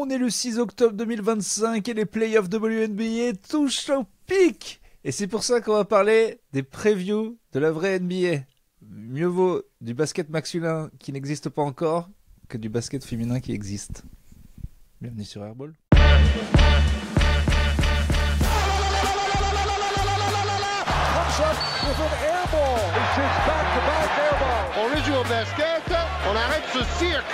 On est le 6 octobre 2025 et les playoffs WNBA touchent au pic. Et c'est pour ça qu'on va parler des previews de la vraie NBA. Mieux vaut du basket masculin qui n'existe pas encore que du basket féminin qui existe. Bienvenue sur Airball. On rejoue au basket, on arrête ce cirque.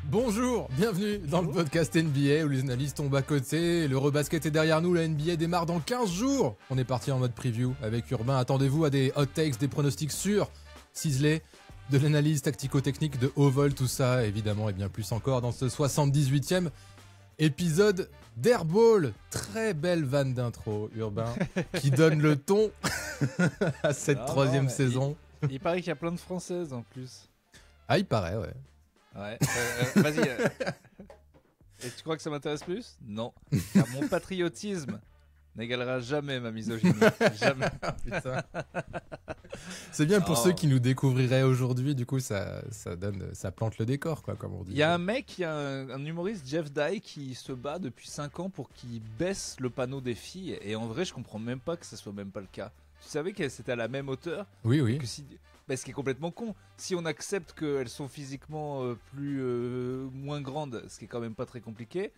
Bonjour, bienvenue dans le podcast NBA où les analystes tombent à côté, le rebasket est derrière nous, la NBA démarre dans 15 jours. On est parti en mode preview avec Urbain, attendez-vous à des hot takes, des pronostics sûrs, ciselés, de l'analyse tactico-technique de haut vol, tout ça évidemment et bien plus encore dans ce 78e épisode d'Airball. Très belle vanne d'intro, Urbain, qui donne le ton à cette troisième saison. Il paraît qu'il y a plein de Françaises en plus. Ah, il paraît, ouais. Ouais, vas-y. Et tu crois que ça m'intéresse plus ? Non. Car mon patriotisme n'égalera jamais ma misogynie. Jamais. Putain. C'est bien pour ceux qui nous découvriraient aujourd'hui, du coup ça plante le décor, quoi, comme on dit. Il y a un mec, il y a un humoriste, Jeff Dye, qui se bat depuis 5 ans pour qu'il baisse le panneau des filles. Et en vrai, je comprends même pas que ça soit même pas le cas. Tu savais que c'était à la même hauteur ? Oui. Que si... ce qui est complètement con. Si on accepte qu'elles sont physiquement moins grandes, ce qui est quand même pas très compliqué,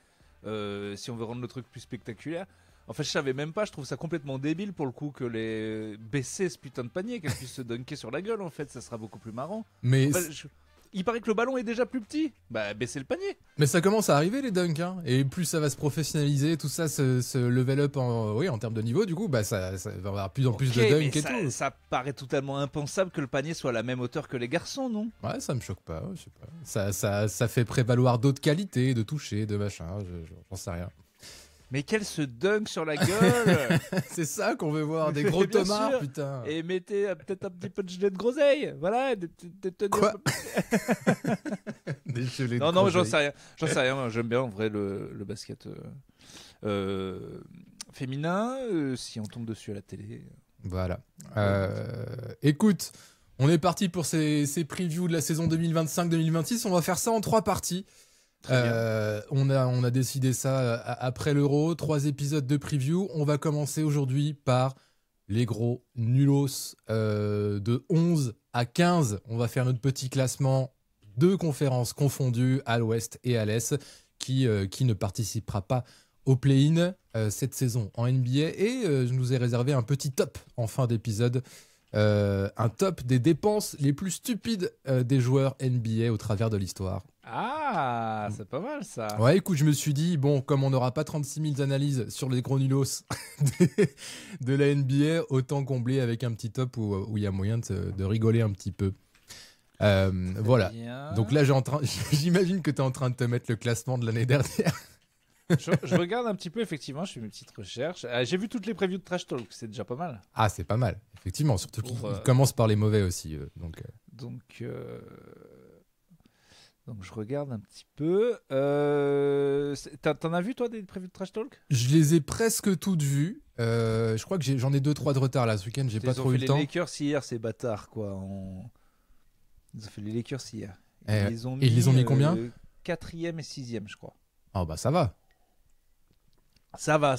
si on veut rendre le truc plus spectaculaire. En fait, je savais même pas, je trouve ça complètement débile pour le coup que les baisser ce putain de panier, qu'elles puissent se dunker sur la gueule en fait, ça sera beaucoup plus marrant. Mais il paraît que le ballon est déjà plus petit, bah baissez le panier. Mais ça commence à arriver les dunks, hein. Et plus ça va se professionnaliser, tout ça se level up en termes de niveau, du coup, bah ça va avoir plus en plus de dunks et tout. Ça paraît totalement impensable que le panier soit à la même hauteur que les garçons, non ? Ouais, ça me choque pas, je sais pas. Ça fait prévaloir d'autres qualités, de toucher, de machin, j'en sais rien. Mais qu'elle se dunk sur la gueule. C'est ça qu'on veut voir, des gros tomards, putain. Et mettez peut-être un petit peu de gelée de groseille, voilà. Quoi ? Des gelées de non, mais groseille. j'en sais rien. J'aime bien en vrai le basket féminin, si on tombe dessus à la télé. Voilà. Écoute, on est parti pour ces previews de la saison 2025-2026. On va faire ça en 3 parties. On a décidé ça après l'Euro, 3 épisodes de preview. On va commencer aujourd'hui par les gros nulos de 11 à 15. On va faire notre petit classement de conférences confondues à l'Ouest et à l'Est qui ne participera pas au play-in cette saison en NBA. Et je nous ai réservé un petit top en fin d'épisode. Un top des dépenses les plus stupides des joueurs NBA au travers de l'histoire. Ah, c'est pas mal ça. Ouais, écoute, je me suis dit, bon, comme on n'aura pas 36 000 analyses sur les gros nulos de la NBA, autant combler avec un petit top où il y a moyen de rigoler un petit peu. Voilà. Bien. Donc là, j'imagine que tu es en train de te mettre le classement de l'année dernière. Je regarde un petit peu, effectivement, je fais mes petites recherches. J'ai vu toutes les previews de Trash Talk, c'est déjà pas mal. Ah, c'est pas mal, effectivement, surtout qu'ils commencent par les mauvais aussi. Donc je regarde un petit peu. T'en as vu toi des previews de Trash Talk ? Je les ai presque toutes vues. Je crois que j'en ai 2-3 de retard là ce week-end, j'ai pas trop eu le temps. Ils ont fait les Lakers hier, ces bâtards quoi. Ils ont fait les Lakers hier. Ils les ont mis combien ? 4e et 6e je crois. Oh bah ça va. Ça va.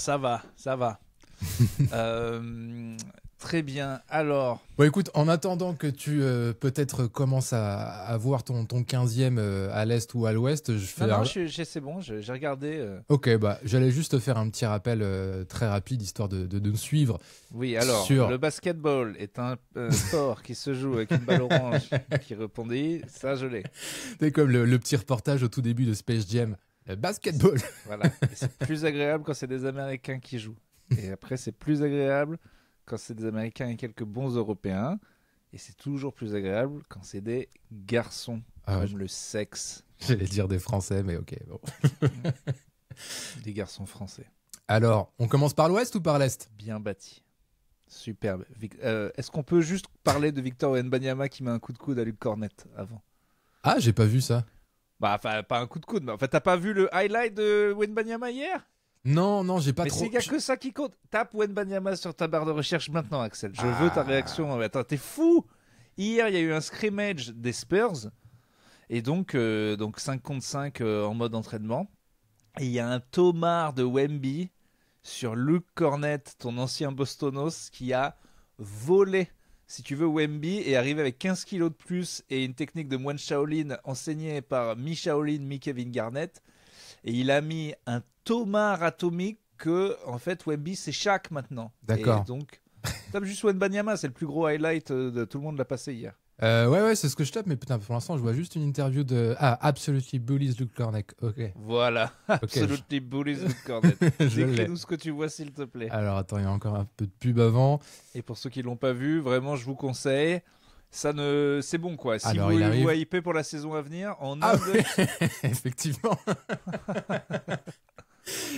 Très bien. Alors. Bon, écoute, en attendant que tu peut-être commences à voir ton 15e à l'Est ou à l'Ouest, je fais. Non, c'est bon, j'ai regardé. Ok, bah j'allais juste te faire un petit rappel très rapide, histoire de nous suivre. Oui, alors, le basketball est un sport qui se joue avec une balle orange qui répondit. Ça, je l'ai. C'est comme le petit reportage au tout début de Space Jam. Le basketball. Voilà. Et c'est plus agréable quand c'est des Américains qui jouent. Et après, c'est plus agréable quand c'est des Américains et quelques bons Européens. Et c'est toujours plus agréable quand c'est des garçons, comme le sexe. J'allais dire des Français, mais ok, bon. Des garçons français. Alors, on commence par l'Ouest ou par l'Est ? Bien bâti. Superbe. Est-ce qu'on peut juste parler de Victor Wembanyama qui met un coup de coude à Luc Cornette avant ? Ah, j'ai pas vu ça. Bah, enfin, pas un coup de coude, mais en fait, t'as pas vu le highlight de Wembanyama hier ? Non, j'ai pas mais trop. Mais c'est que ça qui compte. Tape Wembanyama sur ta barre de recherche maintenant, Axel. Je veux ta réaction. Attends, t'es fou. Hier, il y a eu un scrimmage des Spurs Et donc 5 contre 5 en mode entraînement. Et il y a un tomard de Wemby sur Luke Cornett, ton ancien Bostonos, qui a volé, si tu veux, Wemby et arrivé avec 15 kilos de plus et une technique de moine Shaolin enseignée par mi-Shaolin, mi-Kevin Garnett. Et il a mis un tomard atomique que, en fait, Wemby, c'est Shaq maintenant. D'accord. Et donc, tape juste Wembanyama, c'est le plus gros highlight de tout le monde l'a passé hier. Ouais, c'est ce que je tape, mais putain, pour l'instant, je vois juste une interview de... Ah, Absolutely Bullies Luke Cornett. Ok. Voilà, Absolutely Bullies Luke Cornett. Décris-nous ce que tu vois, s'il te plaît. Alors, attends, il y a encore un peu de pub avant. Et pour ceux qui l'ont pas vu, vraiment, je vous conseille. C'est bon, quoi. Si Alors, vous il arrive. vous hypez pour la saison à venir, en Ah Inde... ouais, effectivement.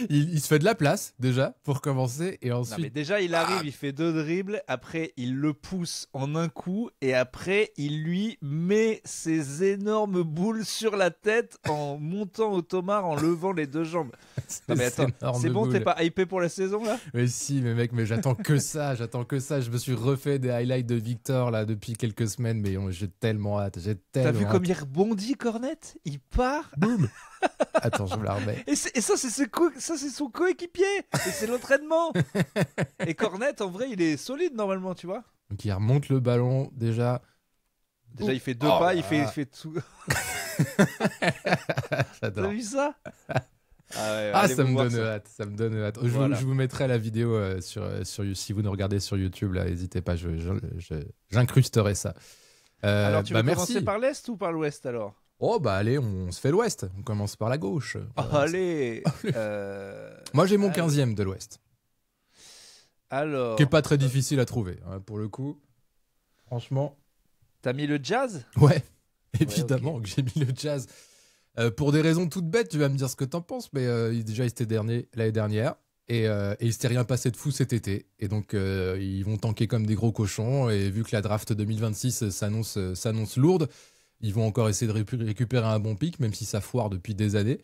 Il se fait de la place, déjà, pour commencer, et Non, ensuite... mais déjà, il arrive, il fait 2 dribbles, après, il le pousse en un coup, et après, il lui met ses énormes boules sur la tête en montant au tomard, en levant les 2 jambes. Non, mais attends, c'est bon, t'es pas hypé pour la saison, là? Mais si, mais mec, mais j'attends que ça, Je me suis refait des highlights de Victor, là, depuis quelques semaines, mais j'ai tellement hâte, T'as vu comme il rebondit, Cornette? Il part. Boum. Attends, je me la remets. Et ça, c'est son coéquipier. Et c'est l'entraînement. Et Cornette, en vrai, il est solide, normalement, tu vois. Donc il remonte le ballon, déjà. Déjà, il fait 2 pas, il fait tout. J'adore. T'as vu ça? Ça me donne hâte. Voilà. Je vous mettrai la vidéo si vous nous regardez sur YouTube, là, n'hésitez pas, j'incrusterai ça. Alors, tu veux merci. commencer par l'Est ou par l'Ouest, alors? Oh, bah allez, on se fait l'Ouest. On commence par la gauche. Allez. Moi, j'ai mon 15e de l'Ouest. Alors. Qui est pas très difficile à trouver, hein, pour le coup. Franchement. T'as mis le Jazz? Ouais, évidemment ok. que j'ai mis le Jazz. Pour des raisons toutes bêtes, tu vas me dire ce que t'en penses, mais déjà, ils étaient derniers l'année dernière. Et il s'était rien passé de fou cet été. Et donc, ils vont tanker comme des gros cochons. Et vu que la draft 2026 s'annonce lourde, ils vont encore essayer de récupérer un bon pic, même si ça foire depuis des années.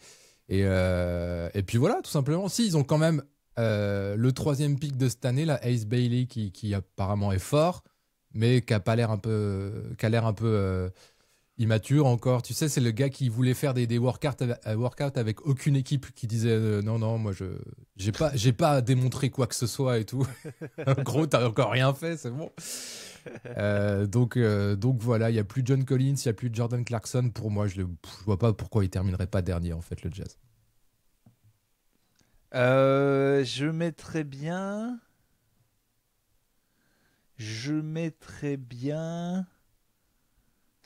Et puis voilà, tout simplement. Si, ils ont quand même le 3e pic de cette année, là, Ace Bailey, qui apparemment est fort, mais qui a l'air un peu immature encore. Tu sais, c'est le gars qui voulait faire des workouts avec aucune équipe, qui disait non, moi, j'ai pas démontré quoi que ce soit et tout. En gros, t'as encore rien fait, c'est bon. Donc voilà, il n'y a plus John Collins, il n'y a plus Jordan Clarkson. Pour moi, je vois pas pourquoi il terminerait pas dernier, en fait, le Jazz. Je mettrais bien.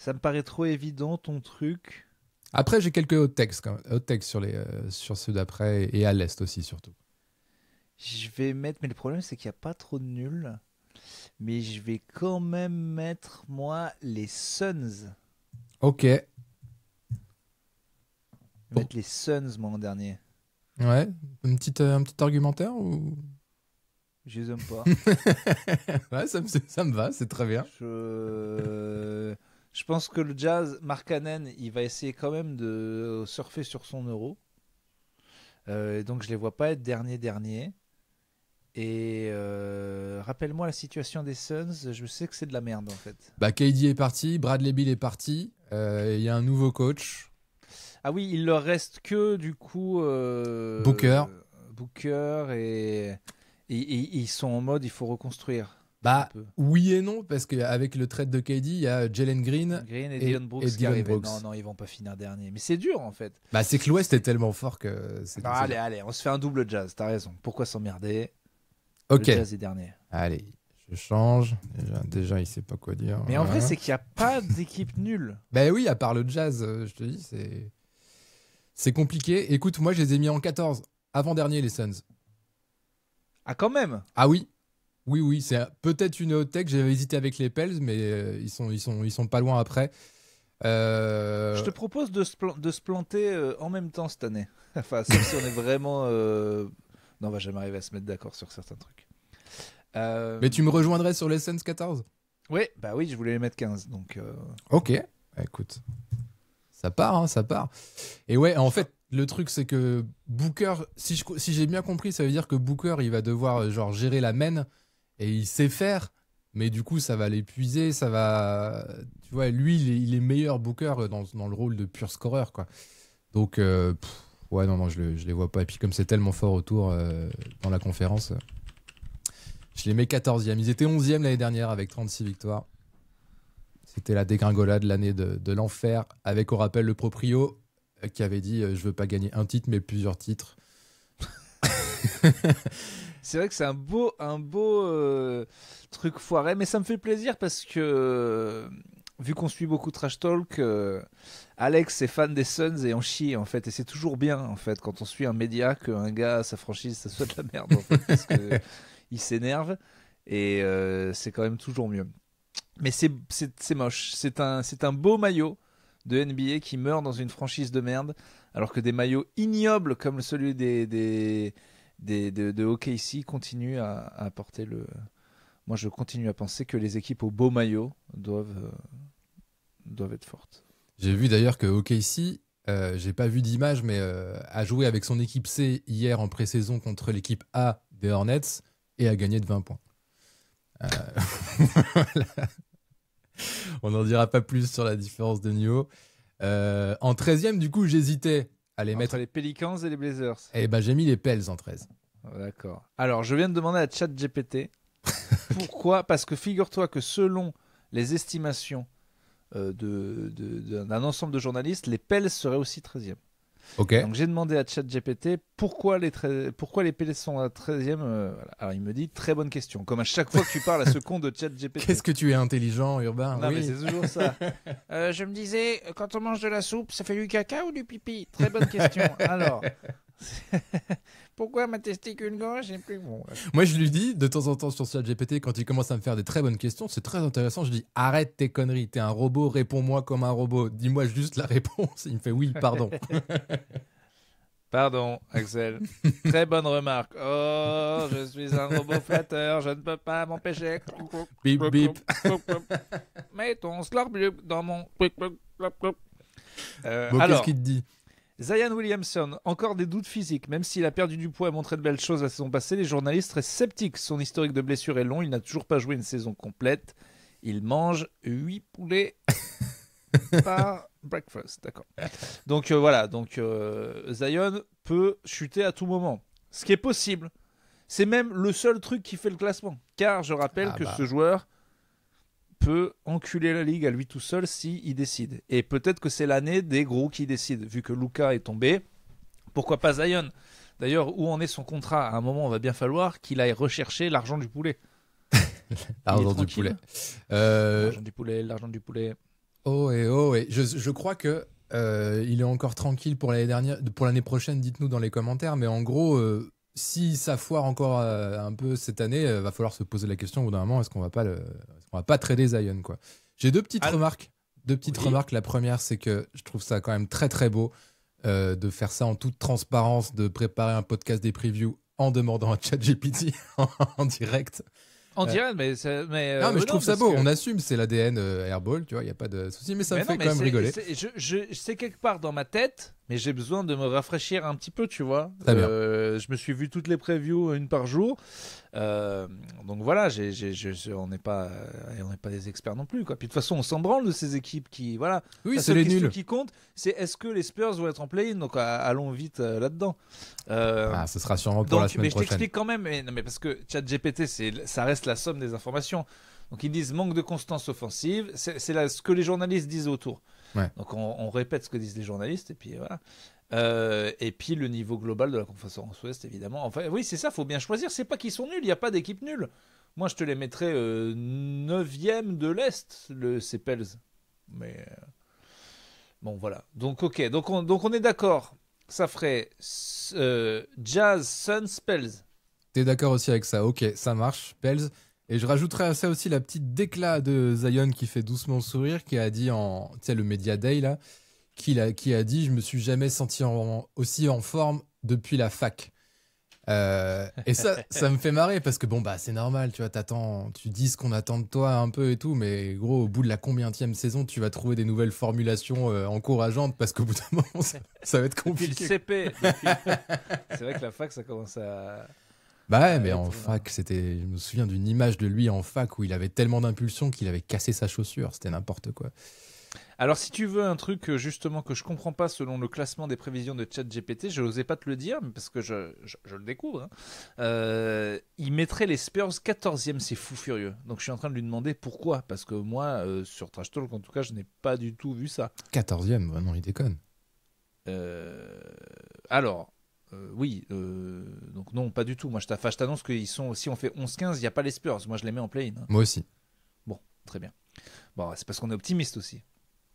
Ça me paraît trop évident, ton truc. Après, j'ai quelques hot takes sur ceux d'après et à l'Est aussi, surtout. Je vais mettre, mais le problème, c'est qu'il n'y a pas trop de nuls. Mais je vais quand même mettre, moi, les Suns. Ok. Mettre les Suns, moi, en dernier. Ouais. Un petit argumentaire ou... Je les aime pas. Ouais, ça me va, c'est très bien. Je pense que le Jazz, Markkanen, il va essayer quand même de surfer sur son euro. Donc je les vois pas être dernier. Et rappelle-moi la situation des Suns. Je sais que c'est de la merde en fait. Bah, KD est parti, Bradley Beal est parti. Il y a un nouveau coach. Ah oui, il leur reste que du coup Booker et ils sont en mode il faut reconstruire. Bah oui et non, parce qu'avec le trade de KD, il y a Jalen Green et Dillon Brooks qui arrivent. Non, ils vont pas finir dernier. Mais c'est dur en fait. Bah c'est que l'Ouest est tellement fort que c'est. Allez, on se fait un double Jazz. T'as raison. Pourquoi s'emmerder? Ok. Le Jazz est dernier. Allez, je change. Déjà, il sait pas quoi dire. Mais en vrai, c'est qu'il n'y a pas d'équipe nulle. Bah oui, à part le Jazz, je te dis, c'est compliqué. Écoute, moi, je les ai mis en 14. Avant-dernier, les Suns. Ah, quand même. Ah oui. Oui, c'est peut-être une hot take. J'avais hésité avec les Pels, mais ils sont pas loin après. Je te propose de se planter en même temps cette année. Enfin, sauf si on est vraiment... Non, on va jamais arriver à se mettre d'accord sur certains trucs. Mais tu me rejoindrais sur les Suns 14? Oui, je voulais les mettre 15. Donc, Ok, écoute. Ça part. Et ouais, en fait, le truc, c'est que Booker, si j'ai bien compris, ça veut dire que Booker, il va devoir gérer la main, et il sait faire, mais du coup, ça va l'épuiser, ça va... Tu vois, lui, il est meilleur booker dans le rôle de pur scoreur, quoi. Donc, ouais, non, je les vois pas. Et puis, comme c'est tellement fort autour dans la conférence, je les mets 14e. Ils étaient 11e l'année dernière avec 36 victoires. C'était la dégringolade, l'année de l'enfer, avec, au rappel, le proprio qui avait dit je veux pas gagner un titre, mais plusieurs titres. C'est vrai que c'est un beau truc foiré, mais ça me fait plaisir parce que vu qu'on suit beaucoup Trash Talk, Alex est fan des Suns et en chie en fait, et c'est toujours bien en fait quand on suit un média qu'un gars, sa franchise, ça soit de la merde en fait, parce que il s'énerve et c'est quand même toujours mieux. Mais c'est moche, c'est un beau maillot de NBA qui meurt dans une franchise de merde, alors que des maillots ignobles comme celui de OKC continuent à apporter le... Moi, je continue à penser que les équipes au beau maillot doivent être fortes. J'ai vu d'ailleurs que OKC, j'ai pas vu d'image, mais a joué avec son équipe C hier en pré-saison contre l'équipe A des Hornets et a gagné de 20 points. Voilà. On n'en dira pas plus sur la différence de niveau. En 13e, du coup, j'hésitais à les mettre. Entre les Pelicans et les Blazers. Eh ben, j'ai mis les Pels en 13. D'accord. Alors, je viens de demander à ChatGPT pourquoi. Parce que figure-toi que selon les estimations d'un ensemble de journalistes, les Pels seraient aussi 13e. Ok. Donc, j'ai demandé à ChatGPT pourquoi les Pels sont à 13e. Voilà. Alors, il me dit très bonne question. Comme à chaque fois que tu parles à ce con de ChatGPT. Qu'est-ce que tu es intelligent, Urbain? Non, oui. mais c'est toujours ça. Je me disais, quand on mange de la soupe, ça fait du caca ou du pipi? Très bonne question. Alors, pourquoi ma testicule gauche est plus bon? Moi, je lui dis de temps en temps sur ChatGPT, quand il commence à me faire des très bonnes questions, c'est très intéressant. Je dis arrête tes conneries, t'es un robot, réponds-moi comme un robot. Dis-moi juste la réponse. Il me fait oui, pardon. Pardon, Axel. Très bonne remarque. Oh, je suis un robot flatteur, je ne peux pas m'empêcher. Bip, bip. Mets ton slurp dans mon... Bon, alors, qu'est-ce qu'il te dit? Zion Williamson, encore des doutes physiques. Même s'il a perdu du poids et montré de belles choses la saison passée, les journalistes restent sceptiques. Son historique de blessure est long, il n'a toujours pas joué une saison complète. Il mange 8 poulets par breakfast. D'accord. Donc voilà, Zion peut chuter à tout moment. Ce qui est possible. C'est même le seul truc qui fait le classement. Car je rappelle ce joueur peut enculer la ligue à lui tout seul s'il décide. Et peut-être que c'est l'année des gros qui décident. Vu que Luka est tombé, pourquoi pas Zion? D'ailleurs, où en est son contrat? À un moment, on va bien falloir qu'il aille rechercher l'argent du poulet. L'argent du poulet. L'argent du poulet. Oh et je crois que il est encore tranquille pour l'année prochaine. Dites-nous dans les commentaires. Mais en gros, si ça foire encore un peu cette année, va falloir se poser la question au bout d'un moment, est-ce qu'on va pas trader Zion, quoi. J'ai deux petites remarques. La première, c'est que je trouve ça quand même très très beau de faire ça en toute transparence, de préparer un podcast des previews en demandant à ChatGPT en direct. En direct, mais non, mais je trouve ça beau. On assume, c'est l'ADN Airball, tu vois, il y a pas de souci, mais ça me fait quand même rigoler. C'est quelque part dans ma tête, mais j'ai besoin de me rafraîchir un petit peu, tu vois. Très bien. Je me suis vu toutes les previews une par jour, donc voilà, on n'est pas des experts non plus, quoi. Puis de toute façon, on s'en branle de ces équipes qui, voilà. Oui, c'est les nuls. Ce qui compte, c'est est-ce que les Spurs vont être en play-in, donc allons vite là-dedans. Ce sera sûrement pour la semaine mais prochaine. Je t'explique quand même, mais parce que ChatGPT, ça reste la somme des informations. Donc ils disent manque de constance offensive, c'est ce que les journalistes disent autour. Ouais. Donc on répète ce que disent les journalistes et puis voilà. Et puis le niveau global de la conférence Ouest, évidemment. Enfin oui, c'est ça, faut bien choisir. C'est pas qu'ils sont nuls, il n'y a pas d'équipe nulle. Moi je te les mettrais 9e de l'Est, ces Pels. Mais bon voilà. Donc ok, donc on est d'accord. Ça ferait Jazz, Suns, Pels. T'es d'accord aussi avec ça? Ok, ça marche, Pels. Et je rajouterais à ça aussi la petite déclat de Zion qui fait doucement sourire, qui a dit le Media Day là, qui a dit je me suis jamais senti aussi en forme depuis la fac. Et ça me fait marrer parce que c'est normal, tu vois, tu dis ce qu'on attend de toi un peu et tout, mais gros, au bout de la combientième saison, tu vas trouver des nouvelles formulations encourageantes parce qu'au bout d'un moment, ça va être compliqué. Depuis le CP. C'est vrai que la fac, ça commence à Bah ouais, mais en Arrête, fac, je me souviens d'une image de lui en fac où il avait tellement d'impulsion qu'il avait cassé sa chaussure. C'était n'importe quoi. Alors, si tu veux un truc justement que je comprends pas selon le classement des prévisions de ChatGPT, je n'osais pas te le dire mais parce que je le découvre. Il mettrait les Spurs 14e, c'est fou furieux. Donc, je suis en train de lui demander pourquoi. Parce que moi, sur Trash Talk, en tout cas, je n'ai pas du tout vu ça. 14e, bah non, il déconne. Alors, oui, donc non, pas du tout. Moi, je t'annonce que si on fait 11-15, il n'y a pas les Spurs. Moi, je les mets en play-in. Moi aussi. Bon, très bien. Bon, c'est parce qu'on est optimiste aussi.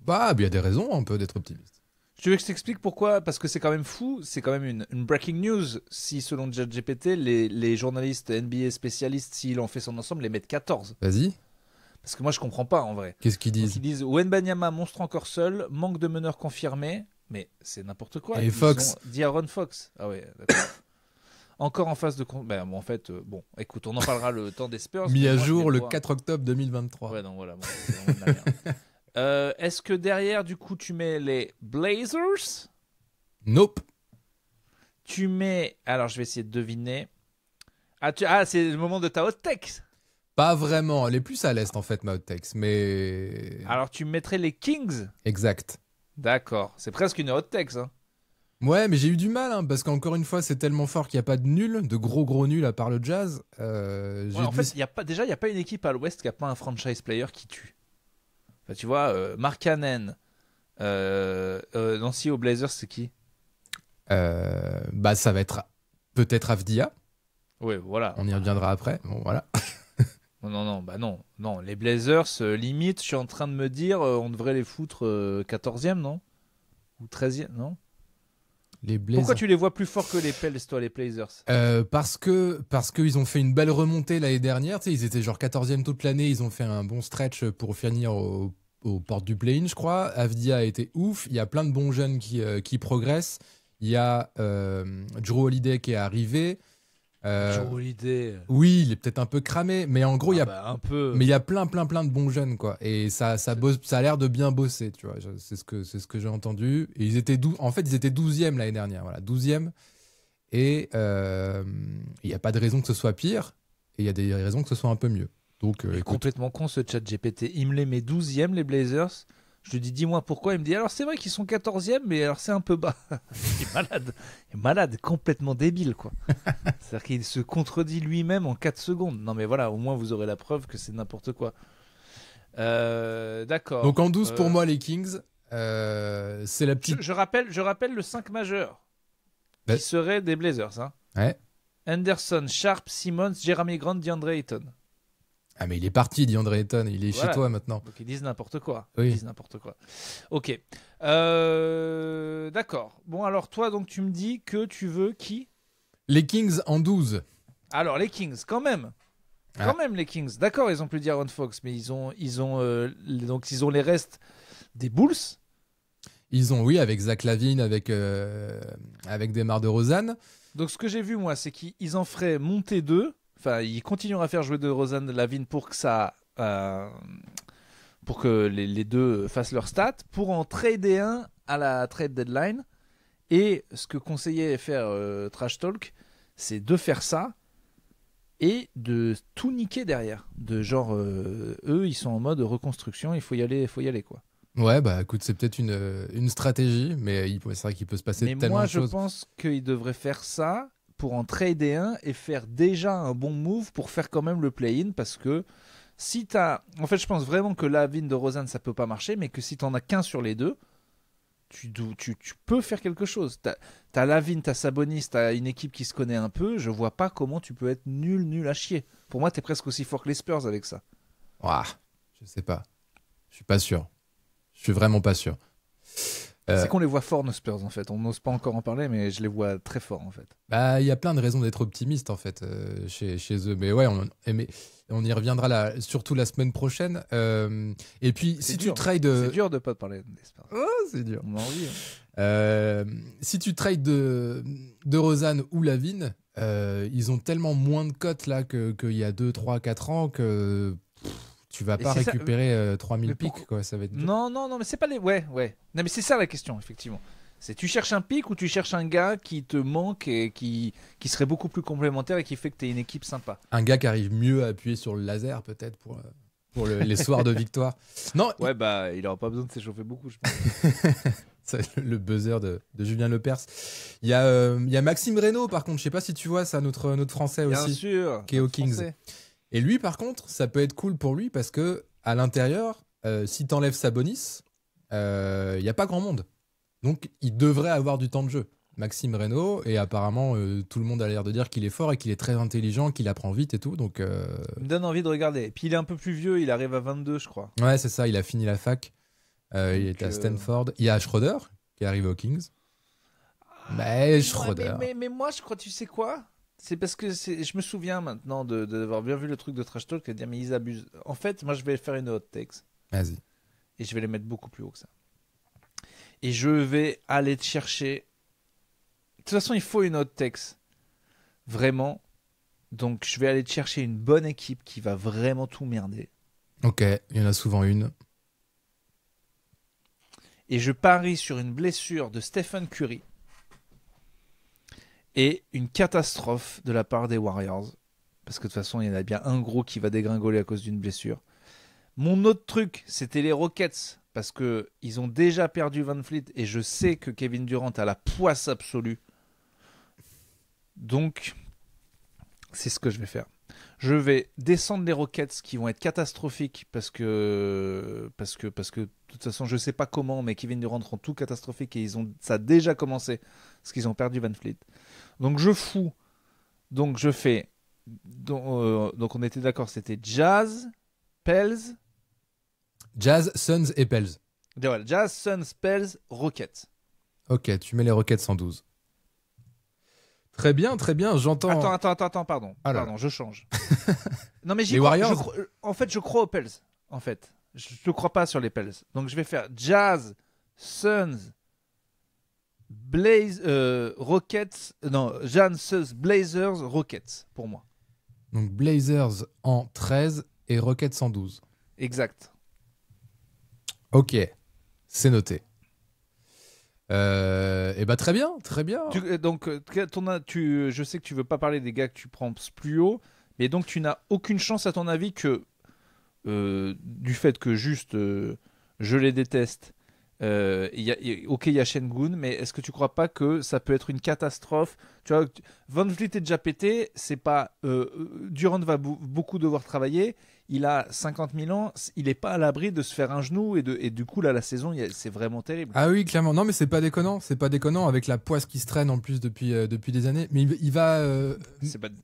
Bah, il y a des raisons un peu d'être optimiste. Tu veux que je t'explique pourquoi? Parce que c'est quand même fou, c'est quand même une breaking news. Si selon ChatGPT, les journalistes NBA spécialistes, s'il en fait son ensemble, les mettent 14. Vas-y. Parce que moi je comprends pas en vrai. Qu'est-ce qu'ils Donc, disent? ils disent Wembanyama monstre encore seul, manque de meneur confirmé, mais c'est n'importe quoi. Et Ils Fox. ont dit Aaron Fox. Ah ouais, d'accord. Encore en phase de ben, bon, en fait, bon, écoute, on en parlera le temps des Spurs. Mis mais à moi, je jour vais le voir. 4 octobre 2023. Ouais, donc voilà, bon, c'est vraiment de la merde. Est-ce que derrière, du coup, tu mets les Blazers? Nope. Tu mets. Alors, je vais essayer de deviner. Ah, c'est le moment de ta hot take. Pas vraiment. Elle est plus à l'est en fait, ma hot takes, mais. Alors, tu mettrais les Kings. Exact. D'accord. C'est presque une hot take, hein. Ouais, mais j'ai eu du mal, hein, parce qu'encore une fois, c'est tellement fort qu'il n'y a pas de nul, de gros nuls à part le Jazz. Ouais, en fait, il n'y a pas une équipe à l'ouest qui n'a pas un franchise player qui tue. Enfin, tu vois, Mark Cannon. Nancy aux Blazers, c'est qui? Bah, ça va être peut-être Avdia. Ouais, voilà. On y reviendra après. Bon, voilà. Non, bah non. Les Blazers, limite, je suis en train de me dire, on devrait les foutre 14e, non? Ou 13e, non? Les Blazers. Pourquoi tu les vois plus forts que les Pels, toi, les Blazers? Parce qu'ils ont fait une belle remontée l'année dernière. Tu sais, ils étaient genre 14e toute l'année. Ils ont fait un bon stretch pour finir aux portes du play-in, je crois. Avdia a été ouf. Il y a plein de bons jeunes qui progressent. Il y a Drew Holiday qui est arrivé. Drew Holiday. Oui, il est peut-être un peu cramé, mais en gros, il y a un peu. mais il y a plein de bons jeunes, quoi. Et ça bosse, ça a l'air de bien bosser, tu vois. C'est ce que j'ai entendu. Et ils étaient 12e l'année dernière, voilà, 12e. Et il n'y a pas de raison que ce soit pire. Et il y a des raisons que ce soit un peu mieux. Donc, Il est écoute. complètement con ce chat GPT. Il me les met 12e, les Blazers. Je lui dis, dis-moi pourquoi. Il me dit, alors c'est vrai qu'ils sont 14e, mais alors c'est un peu bas. Il est malade, complètement débile, quoi. C'est-à-dire qu'il se contredit lui-même en 4 secondes. Non, mais voilà, au moins vous aurez la preuve que c'est n'importe quoi. D'accord. Donc en 12 pour moi, les Kings, c'est la petite. Je rappelle le 5 majeur Bah- qui serait des Blazers. Hein. Ouais. Anderson, Sharp, Simmons, Jeremy Grant, DeAndre Ayton. Ah, mais il est parti, DeAndre Ayton. Il est Voilà. chez toi maintenant. Donc ils disent n'importe quoi. Oui. Ils disent n'importe quoi. Ok. D'accord. Bon, alors toi, donc tu me dis que tu veux qui? Les Kings en 12. Alors les Kings, quand même. Ah. Quand même les Kings. D'accord, ils ont plus d'Aaron Fox, mais ils ont les restes des Bulls. Ils ont, oui, avec Zach LaVine, avec Demar DeRozan. Donc ce que j'ai vu moi, c'est qu'ils en feraient monter 2. Enfin, ils continueront à faire jouer DeRozan, LaVine pour que ça, pour que les deux fassent leur stats, pour en trader un à la trade deadline. Et ce que conseillait faire Trash Talk, c'est de faire ça et de tout niquer derrière. De genre, eux, ils sont en mode reconstruction, il faut y aller quoi. Ouais, bah écoute, c'est peut-être une stratégie, mais c'est vrai qu'il peut se passer Mais tellement moi, de je choses. pense qu'ils devraient faire ça pour en trader un et faire déjà un bon move pour faire quand même le play-in, parce que si t'as... En fait, je pense vraiment que LaVine de Rosanne, ça peut pas marcher, mais que si t'en as qu'un sur les deux, tu peux faire quelque chose. T'as LaVine, t'as Sabonis, t'as une équipe qui se connaît un peu, je vois pas comment tu peux être nul à chier. Pour moi, t'es presque aussi fort que les Spurs avec ça. Ouah, je sais pas. Je suis pas sûr. Je suis vraiment pas sûr. C'est qu'on les voit forts, nos Spurs, en fait. On n'ose pas encore en parler, mais je les vois très forts, en fait. Bah, il y a plein de raisons d'être optimiste, en fait, chez eux. Mais ouais, on y reviendra là, surtout la semaine prochaine. Et puis, si tu trades... C'est dur de pas te parler des Spurs. Oh, c'est dur. On a envie. Hein. Si tu trades de Rosanne ou Lavigne, ils ont tellement moins de cotes là qu'il y a 2, 3, 4 ans que tu vas pas c'est ça, récupérer 3000 mais pics, quoi. Ça va être dur. Non, mais c'est pas les... Ouais. Non, mais c'est ça la question, effectivement. C'est tu cherches un pic ou tu cherches un gars qui te manque et qui serait beaucoup plus complémentaire et qui fait que tu es une équipe sympa. Un gars qui arrive mieux à appuyer sur le laser, peut-être, pour les soirs de victoire. Non, Ouais, bah, il aura pas besoin de s'échauffer beaucoup, je pense. c'est le buzzer de Julien Lepers. Il y a Maxime Reynaud, par contre, je sais pas si tu vois ça, notre Français Bien aussi, sûr. qui est au notre Kings. Français. Et lui, par contre, ça peut être cool pour lui parce que à l'intérieur, si t'enlèves Sabonis, il y a pas grand monde. Donc, il devrait avoir du temps de jeu. Maxime Reynaud, et apparemment, tout le monde a l'air de dire qu'il est fort et qu'il est très intelligent, qu'il apprend vite et tout. Donc, Il me donne envie de regarder. Et puis il est un peu plus vieux, il arrive à 22, je crois. ouais, c'est ça. Il a fini la fac. Il est à Stanford. Il y a Schroeder qui arrive aux Kings. Mais Schroeder. Mais moi, je crois, tu sais quoi? C'est parce que je me souviens maintenant d'avoir bien vu le truc de Trash Talk et de dire, mais ils abusent. En fait, moi, je vais faire une hot takes Vas-y. et je vais les mettre beaucoup plus haut que ça. Et je vais aller te chercher. De toute façon, il faut une hot takes. Vraiment. Donc, je vais aller te chercher une bonne équipe qui va vraiment tout merder. Ok, il y en a souvent une. Et je parie sur une blessure de Stephen Curry et une catastrophe de la part des Warriors. Parce que de toute façon, il y en a bien un gros qui va dégringoler à cause d'une blessure. Mon autre truc, c'était les Rockets. Parce qu'ils ont déjà perdu Van Fleet et je sais que Kevin Durant a la poisse absolue. Donc, c'est ce que je vais faire. Je vais descendre les Rockets qui vont être catastrophiques parce que de toute façon, je sais pas comment, mais Kevin Durant rend tout catastrophique et ça a déjà commencé parce qu'ils ont perdu Van Fleet. Donc, je fous. Donc, je fais. Donc, on était d'accord, c'était Jazz, Pels. Jazz, Suns et Pels. Voilà, Jazz, Suns, Pels, Rockets. Ok, tu mets les Rockets en 12. Très bien, j'entends. Attends, pardon. Ah là Pardon, là. je change. Non, mais Les Warriors en fait, je crois aux Pels. En fait, je ne crois pas sur les Pels. Donc, je vais faire Jazz, Suns, Rockets. Non, Jazz, Suns, Blazers, Rockets, pour moi. Donc Blazers en 13 et Rockets en 12. Exact. Ok, c'est noté. Et bah très bien. Donc, je sais que tu veux pas parler des gars que tu prends plus haut, mais donc tu n'as aucune chance, à ton avis, que du fait que juste je les déteste. Ok, il y a Şengün, mais est-ce que tu crois pas que ça peut être une catastrophe? Tu vois, Van Vliet est déjà pété, c'est pas Durant va beaucoup devoir travailler. Il a 50 000 ans, il n'est pas à l'abri de se faire un genou et du coup là la saison c'est vraiment terrible. Ah oui, clairement. Non mais c'est pas déconnant avec la poisse qui se traîne en plus depuis des années. Mais il va.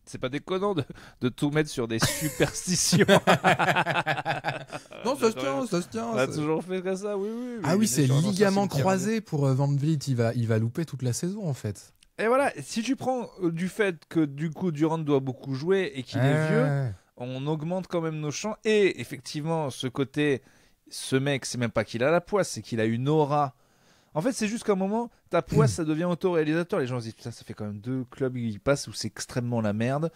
C'est pas déconnant de tout mettre sur des superstitions. Non, ça se tient. On a toujours fait comme ça, oui. Ah oui, c'est sur ligament l'ancien croisé pour Van Vliet. Il va louper toute la saison en fait. Et voilà, si tu prends du fait que du coup Durant doit beaucoup jouer et qu'il est vieux, on augmente quand même nos champs. Et effectivement, ce mec, c'est même pas qu'il a la poisse, c'est qu'il a une aura. En fait, c'est juste qu'à un moment, ta poisse, ça devient autoréalisateur. Les gens se disent, putain, ça fait quand même 2 clubs qui passent où c'est extrêmement la merde.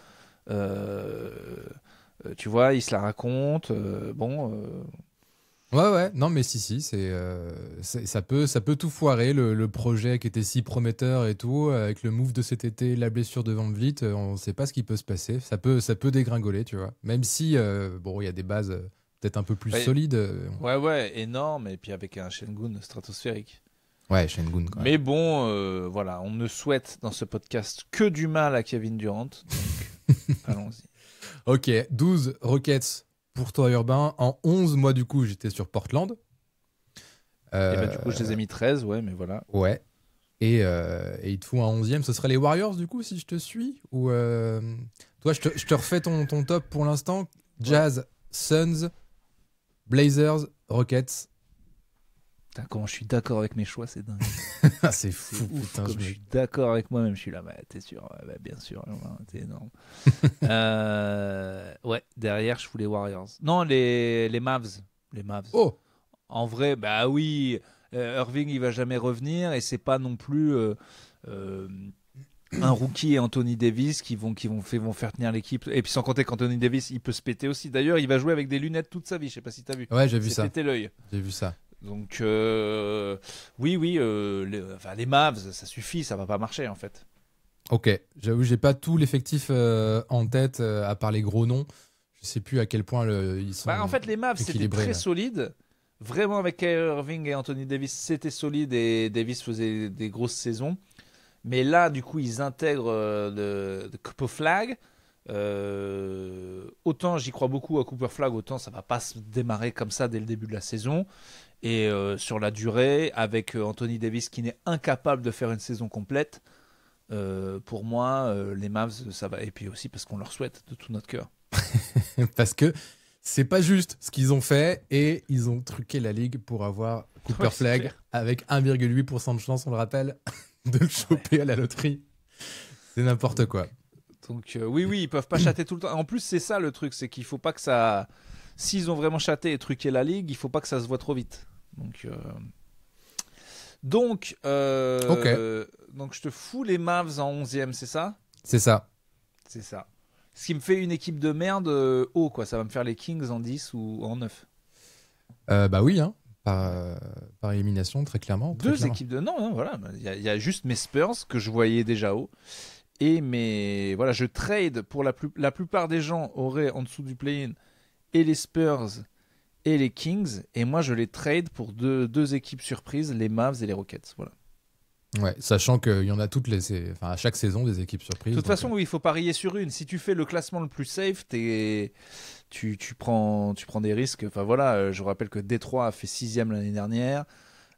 Tu vois, ils se la racontent. Ouais. Non, mais si, ça peut tout foirer. Le projet qui était si prometteur et tout, avec le move de cet été, la blessure de Van Vliet, on sait pas ce qui peut se passer. Ça peut dégringoler, tu vois. Même si, il y a des bases peut-être un peu plus solides. Ouais, énorme. Et puis avec un Şengün stratosphérique. Ouais, Şengün, quoi. Mais bon, voilà, on ne souhaite dans ce podcast que du mal à Kevin Durant. Donc, allons-y. Ok, 12 Rockets. Pour toi, Urbain. En 11, moi, du coup, j'étais sur Portland. Et du coup, je les ai mis 13, ouais, mais voilà. Ouais. Et il te faut un 11e. Ce serait les Warriors, du coup, si je te suis? Ou toi, je te refais ton top pour l'instant. Jazz, Suns, Blazers, Rockets. Putain, comment je suis d'accord avec mes choix, c'est dingue. C'est fou, ouf, putain. Je suis d'accord avec moi-même, je suis là, t'es sûr? Ouais, bah, bien sûr, t'es énorme. Ouais, derrière, je fous les Warriors. Non, les Mavs. Les Mavs. Oh! En vrai, bah oui, Irving, il va jamais revenir et c'est pas non plus un rookie et Anthony Davis qui vont faire tenir l'équipe. Et puis sans compter qu'Anthony Davis, il peut se péter aussi. D'ailleurs, il va jouer avec des lunettes toute sa vie, je sais pas si t'as vu. Ouais, j'ai vu ça. pété l'œil. J'ai vu ça. Donc, oui, les Mavs, ça suffit, ça va pas marcher en fait. Ok, j'avoue, j'ai pas tout l'effectif en tête, à part les gros noms. Je sais plus à quel point ils sont. En fait, les Mavs, c'était très solide. Vraiment, avec Kyrie Irving et Anthony Davis, c'était solide et Davis faisait des grosses saisons. Mais là, du coup, ils intègrent de Cooper Flag. Autant j'y crois beaucoup à Cooper Flag, autant ça va pas se démarrer comme ça dès le début de la saison. Et sur la durée, avec Anthony Davis qui n'est incapable de faire une saison complète, pour moi, les Mavs, ça va. Et puis aussi parce qu'on leur souhaite de tout notre cœur. Parce que c'est pas juste ce qu'ils ont fait et ils ont truqué la ligue pour avoir Cooper Flag avec 1,8% de chance, on le rappelle, de le choper à la loterie. C'est n'importe quoi. Donc oui, ils peuvent pas chatter tout le temps. En plus, c'est ça le truc, c'est qu'il faut pas que ça. S'ils ont vraiment chaté et truqué la ligue, il faut pas que ça se voit trop vite. Donc, je te fous les Mavs en 11e, c'est ça ? C'est ça. C'est ça. Ce qui me fait une équipe de merde haut, quoi. Ça va me faire les Kings en 10 ou en 9. Bah oui, hein. Par élimination, très clairement. Équipes de... Non, voilà. Il y a juste mes Spurs que je voyais déjà haut. Et voilà, je trade pour la plupart des gens auraient en dessous du play-in et les Spurs et les Kings. Et moi, je les trade pour deux équipes surprises, les Mavs et les Rockets. Voilà. Ouais, sachant qu'il y en a à chaque saison des équipes surprises. De toute façon, oui, il faut parier sur une. Si tu fais le classement le plus safe, tu prends des risques. Enfin voilà, je rappelle que Détroit a fait 6e l'année dernière.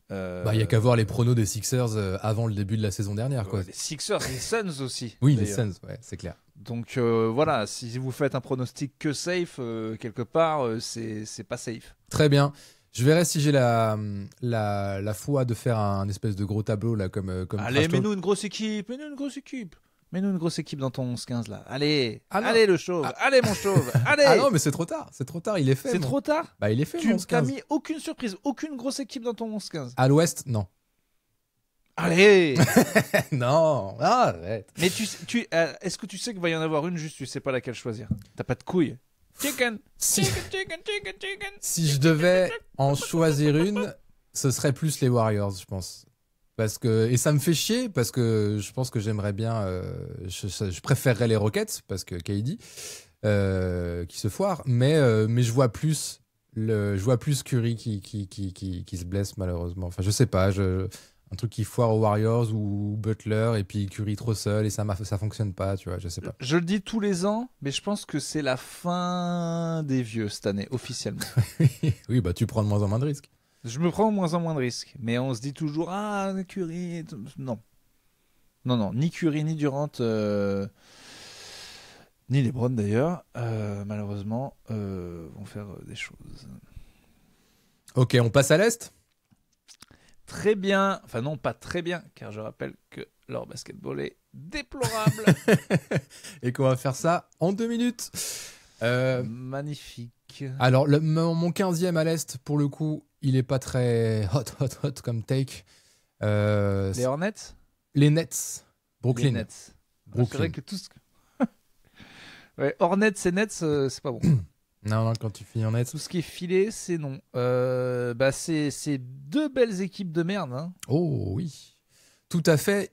Il y a qu'à voir les pronos des Sixers avant le début de la saison dernière, quoi. Les Sixers, les Suns aussi. Oui, les Suns, ouais, c'est clair. Donc voilà, si vous faites un pronostic que safe, quelque part, c'est pas safe. Très bien. Je verrai si j'ai la foi de faire un espèce de gros tableau là comme. Allez, mets-nous une grosse équipe. Mets-nous une grosse équipe dans ton 11-15 là. Allez, allez le chauve. Allez mon chauve. Allez. Ah non, mais c'est trop tard. Il est fait. C'est trop tard. Bah il est fait. Tu n'as mis aucune surprise, aucune grosse équipe dans ton 11-15. À l'Ouest, non. Allez. Non, arrête. Mais est-ce que tu sais qu'il va y en avoir une juste tu sais pas laquelle choisir. T'as pas de couilles. Chicken. Si je devais en choisir une, ce serait plus les Warriors, je pense. Et ça me fait chier parce que je pense que j'aimerais bien. Je préférerais les Rockets parce que KD qui se foire, mais je vois plus Curry qui se blesse malheureusement. Enfin, je sais pas, un truc qui foire aux Warriors ou Butler et puis Curry trop seul et ça fonctionne pas, tu vois, je sais pas. Je le dis tous les ans, mais je pense que c'est la fin des vieux cette année officiellement. Oui, bah tu prends de moins en moins de risques. Je me prends de moins en moins de risques, mais on se dit toujours Curry, non, ni Curry ni Durant, ni LeBron d'ailleurs, malheureusement, vont faire des choses. Ok, on passe à l'Est. Très bien, enfin non, pas très bien, car je rappelle que leur basketball est déplorable. Et qu'on va faire ça en 2 minutes. Magnifique. Alors, mon 15e à l'Est, pour le coup, il est pas très hot comme take. Les Hornets ? Les Nets. Brooklyn. Les Nets. C'est vrai que tout ce que... ouais, Hornets et Nets, c'est pas bon. Non, quand tu finis en Nets. Tout ce qui est filé, c'est non. C'est 2 belles équipes de merde. Hein. Oh oui. Tout à fait.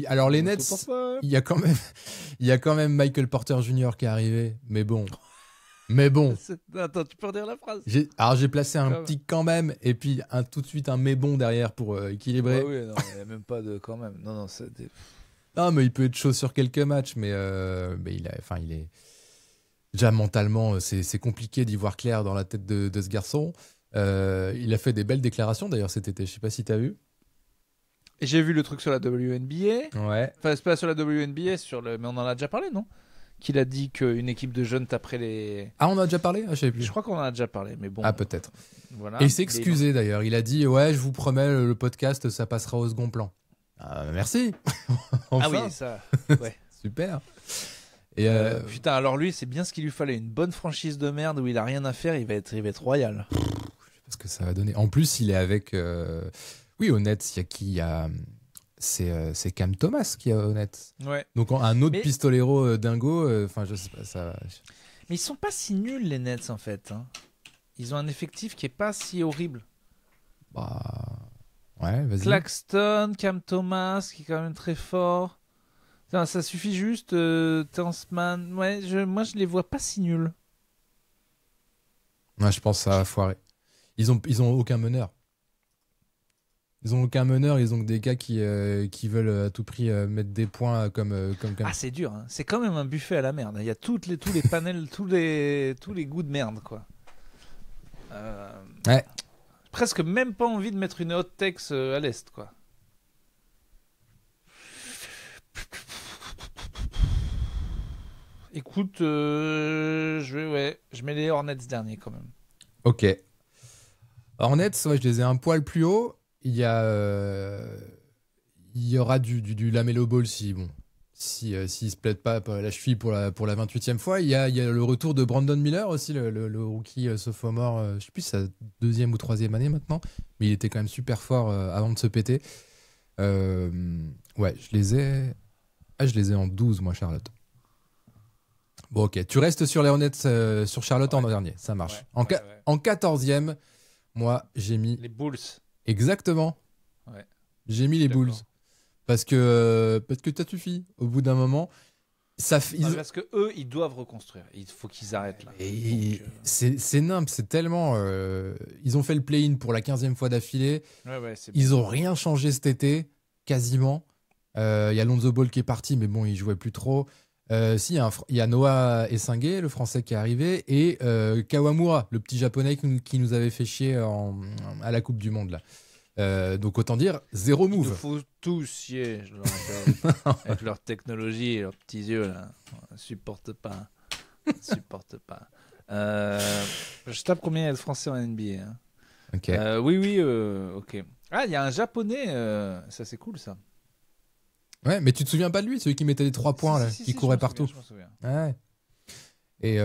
Alors les Nets, il y a quand même Michael Porter Jr. qui est arrivé. Mais bon. Attends, tu peux redire la phrase. J'ai placé un petit quand même et puis tout de suite un mais bon derrière pour équilibrer. Oui, non, il n'y a même pas de quand même. Non, mais il peut être chaud sur quelques matchs, mais il est déjà mentalement, c'est compliqué d'y voir clair dans la tête de ce garçon. Il a fait des belles déclarations d'ailleurs cet été. Je sais pas si t'as vu. Et j'ai vu le truc sur la WNBA. Ouais. Enfin, c'est pas sur la WNBA, mais on en a déjà parlé, non ? Qu'il a dit qu'une équipe de jeunes taperait les... Ah, on en a déjà parlé ? Je sais plus. Je crois qu'on en a déjà parlé, mais bon. Ah, peut-être. Voilà. Et il s'est excusé d'ailleurs. Il a dit, ouais, je vous promets, le podcast, ça passera au second plan. Merci. Enfin. Ah oui, ça. Ouais. Super. Et putain, alors lui, c'est bien ce qu'il lui fallait. Une bonne franchise de merde où il a rien à faire, il va être royal. Je sais pas ce que ça va donner. En plus, il est avec... Oui, au Nets, il y a c'est Cam Thomas qui est honnête. Ouais. Donc un autre pistolero dingo, je sais pas ça. Mais ils sont pas si nuls les Nets en fait. Hein. Ils ont un effectif qui est pas si horrible. Bah, ouais, vas-y. Claxton, Cam Thomas, qui est quand même très fort. Putain, ça suffit juste. Terrence-Mann, ouais, moi je les vois pas si nuls. Ouais, je pense que ça va foirer. Ils ont aucun meneur. Ils ont aucun meneur, ils ont que des gars qui veulent à tout prix mettre des points comme. Ah, c'est dur, hein. C'est quand même un buffet à la merde. Il y a tous les panels, tous les goûts de merde, quoi. Ouais. Presque même pas envie de mettre une hot tex à l'est, quoi. Écoute, je mets les Hornets dernier quand même. Ok. Hornets, ouais, je les ai un poil plus haut. Il y aura du Lamelo Ball s'il se plaide pas la cheville pour la 28e fois. Il y a le retour de Brandon Miller aussi, le rookie sophomore. Je sais plus sa 2e ou 3e année maintenant, mais il était quand même super fort avant de se péter. Ouais, je les ai en 12 moi, Charlotte. Bon, ok, tu restes sur les Hornets sur Charlotte en dernier, ça marche. En 14e, moi j'ai mis les Bulls. Exactement. Ouais. J'ai mis les Bulls. Parce que t'as suffi. Au bout d'un moment, parce que eux, ils doivent reconstruire. Il faut qu'ils arrêtent là. C'est nimble, c'est tellement. Ils ont fait le play-in pour la 15e fois d'affilée. Ils ont rien changé cet été, quasiment. Il y a Lonzo Ball qui est parti, mais bon, il jouait plus trop. Si, il y a Noah Essingué, le français qui est arrivé, et Kawamura, le petit japonais qui nous avait fait chier à la Coupe du Monde là. Donc autant dire zéro move. Il faut tous chier, je le rappelle. Avec leur technologie et leurs petits yeux là. On supporte pas. Je tape combien il y a de français en NBA, hein. Okay. Oui, ok. Ah, il y a un japonais, ça c'est cool ça. Ouais, mais tu te souviens pas de lui, celui qui mettait les 3 points là, qui courait partout. Je m'en souviens. Ouais. Et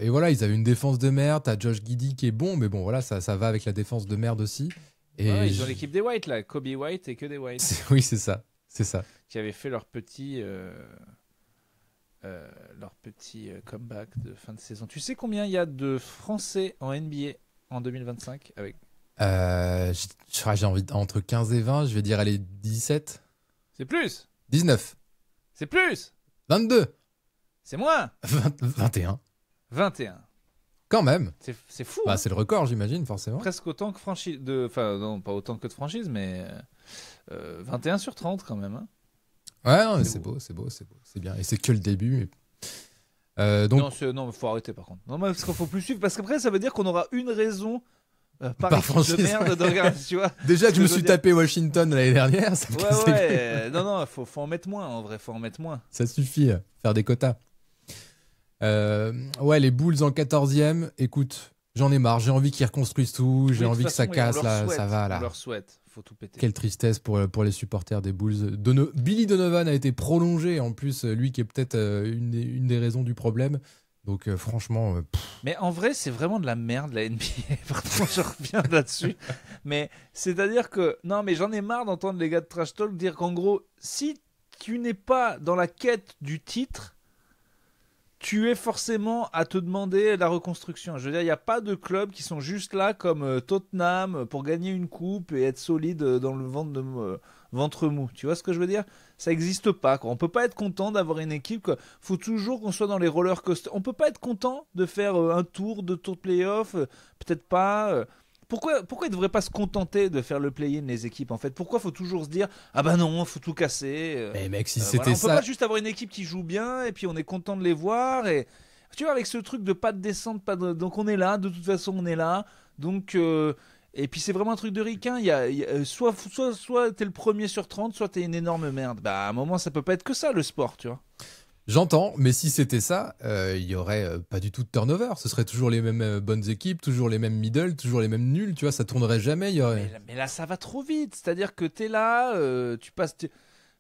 voilà, ils avaient une défense de merde. T'as Josh Giddey qui est bon, mais bon voilà, ça va avec la défense de merde aussi. Et ils ont l'équipe des White là, Kobe White et que des White. Oui, c'est ça. Qui avaient fait leur petit comeback de fin de saison. Tu sais combien il y a de Français en NBA en 2025 avec j'ai envie entre 15 et 20, je vais dire allez 17. C'est plus. 19. C'est plus. 22. C'est moins. 21. 21. Quand même. C'est fou. Bah, hein. C'est le record, j'imagine, forcément. Presque autant que franchise. Enfin, non, pas autant que de franchise, mais 21 sur 30 quand même. Hein. Ouais, non, c'est beau. C'est bien. Et c'est que le début. Donc... Non, il faut arrêter par contre. Non, parce qu'il faut plus suivre. Parce qu'après, ça veut dire qu'on aura une raison. Par franchise de merde de regarder, tu vois. Déjà que je me suis tapé Washington l'année dernière, ça me ouais. Non, faut en mettre moins en vrai, faut en mettre moins. Ça suffit, faire des quotas. Ouais, les Bulls en 14e, écoute, j'en ai marre, j'ai envie qu'ils reconstruisent tout, j'ai envie que ça casse là, ça va là. On leur souhaite, faut tout péter. Quelle tristesse pour les supporters des Bulls. Billy Donovan a été prolongé en plus, lui qui est peut-être une des raisons du problème. Donc franchement... Mais en vrai, c'est vraiment de la merde la NBA. Pardon, je reviens là-dessus. Mais c'est-à-dire que... Non, mais j'en ai marre d'entendre les gars de Trash Talk dire qu'en gros, si tu n'es pas dans la quête du titre, tu es forcément à te demander la reconstruction. Je veux dire, il n'y a pas de clubs qui sont juste là comme Tottenham pour gagner une coupe et être solide dans le ventre mou. Tu vois ce que je veux dire ? Ça n'existe pas, quoi. On peut pas être content d'avoir une équipe. Il faut toujours qu'on soit dans les roller coasters. On peut pas être content de faire un tour de playoff. Peut-être pas. Pourquoi ils ne devraient pas se contenter de faire le play-in, les équipes, en fait ? Pourquoi faut toujours se dire « Ah bah non, faut tout casser ?» Mais mec, si c'était ça... On peut pas juste avoir une équipe qui joue bien et puis on est content de les voir. Et... Tu vois, avec ce truc de pas de descente, donc on est là, de toute façon on est là. Donc... Et puis c'est vraiment un truc de ricain. Soit t'es le premier sur 30, soit t'es une énorme merde. Bah à un moment, ça peut pas être que ça, le sport, tu vois. J'entends, mais si c'était ça, il y aurait pas du tout de turnover. Ce serait toujours les mêmes bonnes équipes, toujours les mêmes middle, toujours les mêmes nuls. Tu vois, ça tournerait jamais. Mais là, ça va trop vite. C'est-à-dire que t'es là, tu passes.